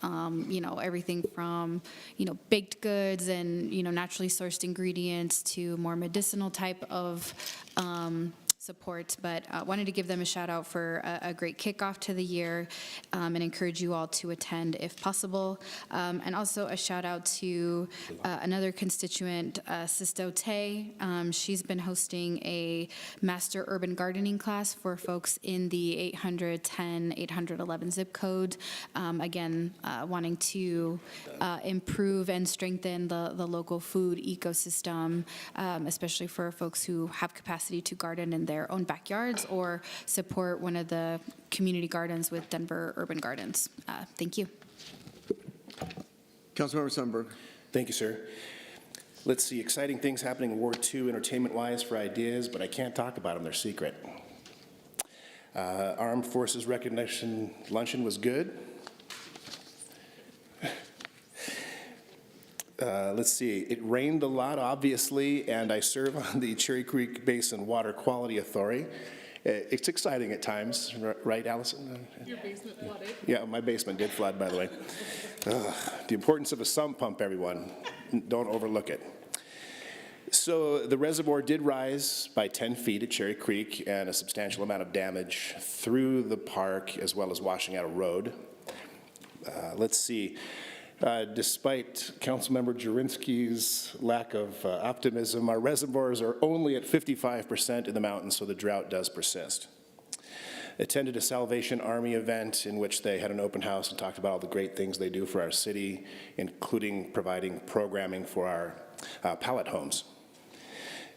you know, everything from, you know, baked goods and, you know, naturally sourced ingredients to more medicinal type of support, but wanted to give them a shout out for a great kickoff to the year and encourage you all to attend if possible. And also a shout out to another constituent, Sisto Tay. She's been hosting a Master Urban Gardening class for folks in the 810, 811 zip code. Again, wanting to improve and strengthen the local food ecosystem, especially for folks who have capacity to garden in their own backyards or support one of the community gardens with Denver Urban Gardens. Thank you. Councilmember Sundberg. Thank you, sir. Let's see, exciting things happening in Ward 2 entertainment-wise for ideas, but I can't talk about them, they're secret. Armed Forces Recognition Luncheon was good. Let's see, it rained a lot, obviously, and I serve on the Cherry Creek Basin Water Quality Authority. It's exciting at times, right, Allison? Your basement flooded. Yeah, my basement did flood, by the way. The importance of a sump pump, everyone. Don't overlook it. So the reservoir did rise by 10 feet at Cherry Creek and a substantial amount of damage through the park as well as washing out a road. Let's see. Despite Councilmember Jurinski's lack of optimism, our reservoirs are only at 55% in the mountains, so the drought does persist. Attended a Salvation Army event in which they had an open house and talked about all the great things they do for our city, including providing programming for our pallet homes.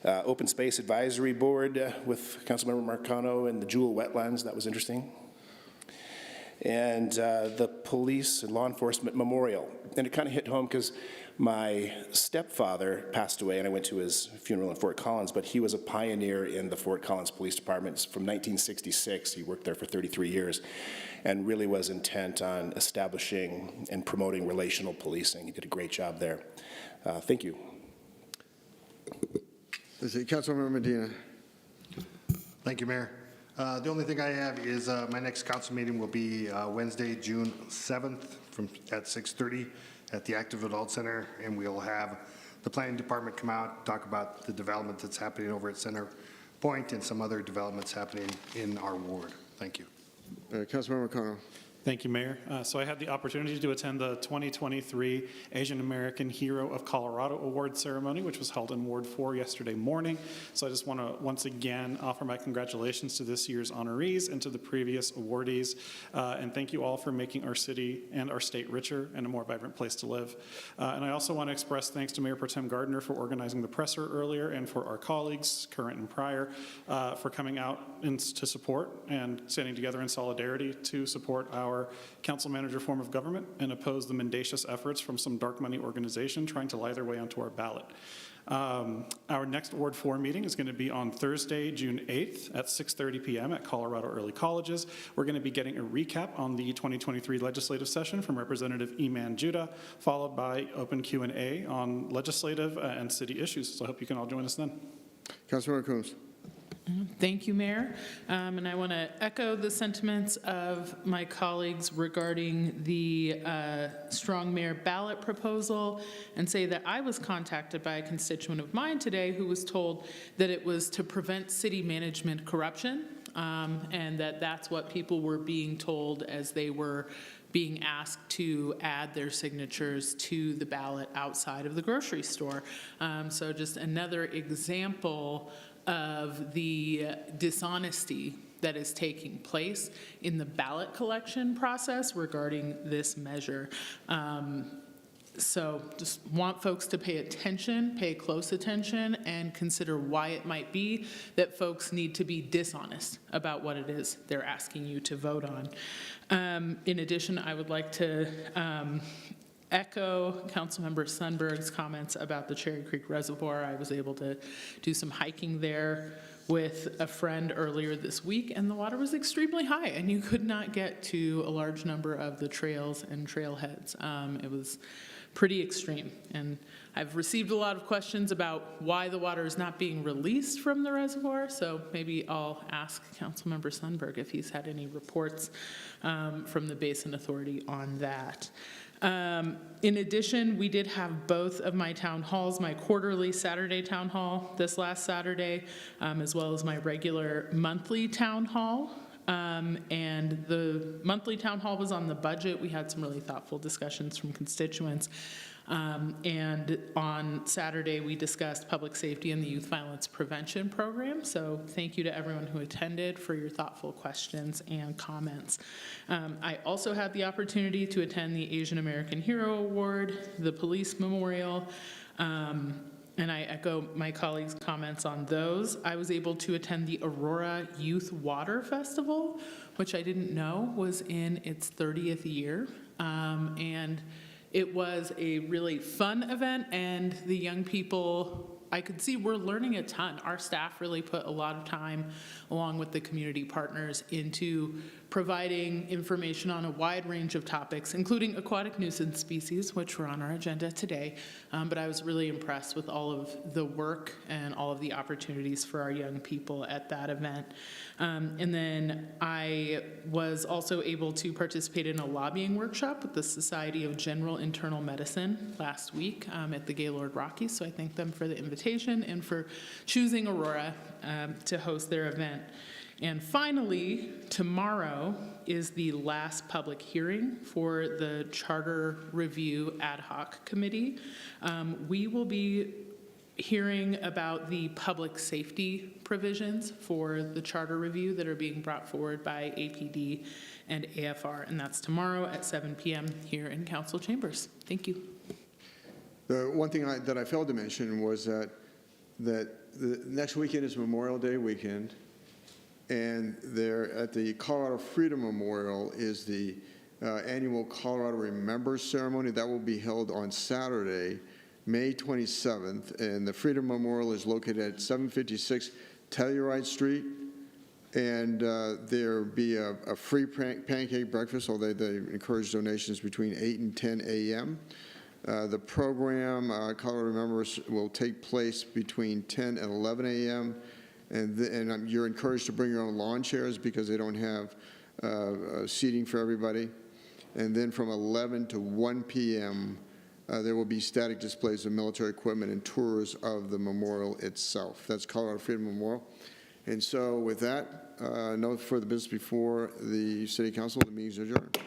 Open Space Advisory Board with Councilmember Marcano and the Jewel Wetlands, that was interesting. And the Police and Law Enforcement Memorial. And it kind of hit home because my stepfather passed away and I went to his funeral in Fort Collins, but he was a pioneer in the Fort Collins Police Department from 1966. He worked there for 33 years and really was intent on establishing and promoting relational policing. He did a great job there. Thank you. Councilmember Medina. Thank you, Mayor. The only thing I have is my next council meeting will be Wednesday, June 7th at 6:30 at the Active Adult Center, and we'll have the planning department come out, talk about the development that's happening over at Center Point and some other developments happening in our ward. Thank you. Councilmember Marcano. Thank you, Mayor. So I had the opportunity to attend the 2023 Asian American Hero of Colorado Award ceremony, which was held in Ward 4 yesterday morning. So I just want to once again offer my congratulations to this year's honorees and to the previous awardees. And thank you all for making our city and our state richer and a more vibrant place to live. And I also want to express thanks to Mayor Pro Tem Gardner for organizing the presser earlier and for our colleagues, current and prior, for coming out to support and standing together in solidarity to support our council manager form of government and oppose the mendacious efforts from some dark money organization trying to lie their way onto our ballot. Our next Ward 4 meeting is going to be on Thursday, June 8th at 6:30 p.m. at Colorado Early Colleges. We're going to be getting a recap on the 2023 legislative session from Representative Eman Judah, followed by open Q&A on legislative and city issues. So I hope you can all join us then. Councilmember Coombs. Thank you, Mayor. And I want to echo the sentiments of my colleagues regarding the strong mayor ballot proposal and say that I was contacted by a constituent of mine today who was told that it was to prevent city management corruption, and that that's what people were being told as they were being asked to add their signatures to the ballot outside of the grocery store. So just another example of the dishonesty that is taking place in the ballot collection process regarding this measure. So just want folks to pay attention, pay close attention, and consider why it might be that folks need to be dishonest about what it is they're asking you to vote on. In addition, I would like to echo Councilmember Sundberg's comments about the Cherry Creek Reservoir. I was able to do some hiking there with a friend earlier this week, and the water was extremely high, and you could not get to a large number of the trails and trailheads. It was pretty extreme, and I've received a lot of questions about why the water is not being released from the reservoir, so maybe I'll ask Councilmember Sundberg if he's had any reports from the Basin Authority on that. In addition, we did have both of my town halls, my quarterly Saturday town hall this last Saturday, as well as my regular monthly town hall. And the monthly town hall was on the budget. We had some really thoughtful discussions from constituents. And on Saturday, we discussed public safety and the youth violence prevention program. So thank you to everyone who attended for your thoughtful questions and comments. I also had the opportunity to attend the Asian American Hero Award, the Police Memorial, and I echo my colleagues' comments on those. I was able to attend the Aurora Youth Water Festival, which I didn't know was in its 30th year. And it was a really fun event, and the young people, I could see we're learning a ton. Our staff really put a lot of time, along with the community partners, into providing information on a wide range of topics, including aquatic nuisance species, which were on our agenda today. But I was really impressed with all of the work and all of the opportunities for our young people at that event. And then I was also able to participate in a lobbying workshop with the Society of General Internal Medicine last week at the Gaylord Rockies. So I thank them for the invitation and for choosing Aurora to host their event. And finally, tomorrow is the last public hearing for the Charter Review Ad Hoc Committee. We will be hearing about the public safety provisions for the charter review that are being brought forward by APD and AFR, and that's tomorrow at 7 p.m. here in council chambers. Thank you. The one thing that I failed to mention was that the next weekend is Memorial Day weekend, and there at the Colorado Freedom Memorial is the annual Colorado Remembers ceremony. That will be held on Saturday, May 27th, and the Freedom Memorial is located at 756 Telluride Street, and there will be a free pancake breakfast, although they encourage donations between 8 and 10 a.m. The program, Colorado Remembers, will take place between 10 and 11 a.m., and you're encouraged to bring your own lawn chairs because they don't have seating for everybody. And then from 11 to 1 p.m., there will be static displays of military equipment and tours of the memorial itself. That's Colorado Freedom Memorial. And so with that, no further business before the City Council. The meeting is adjourned.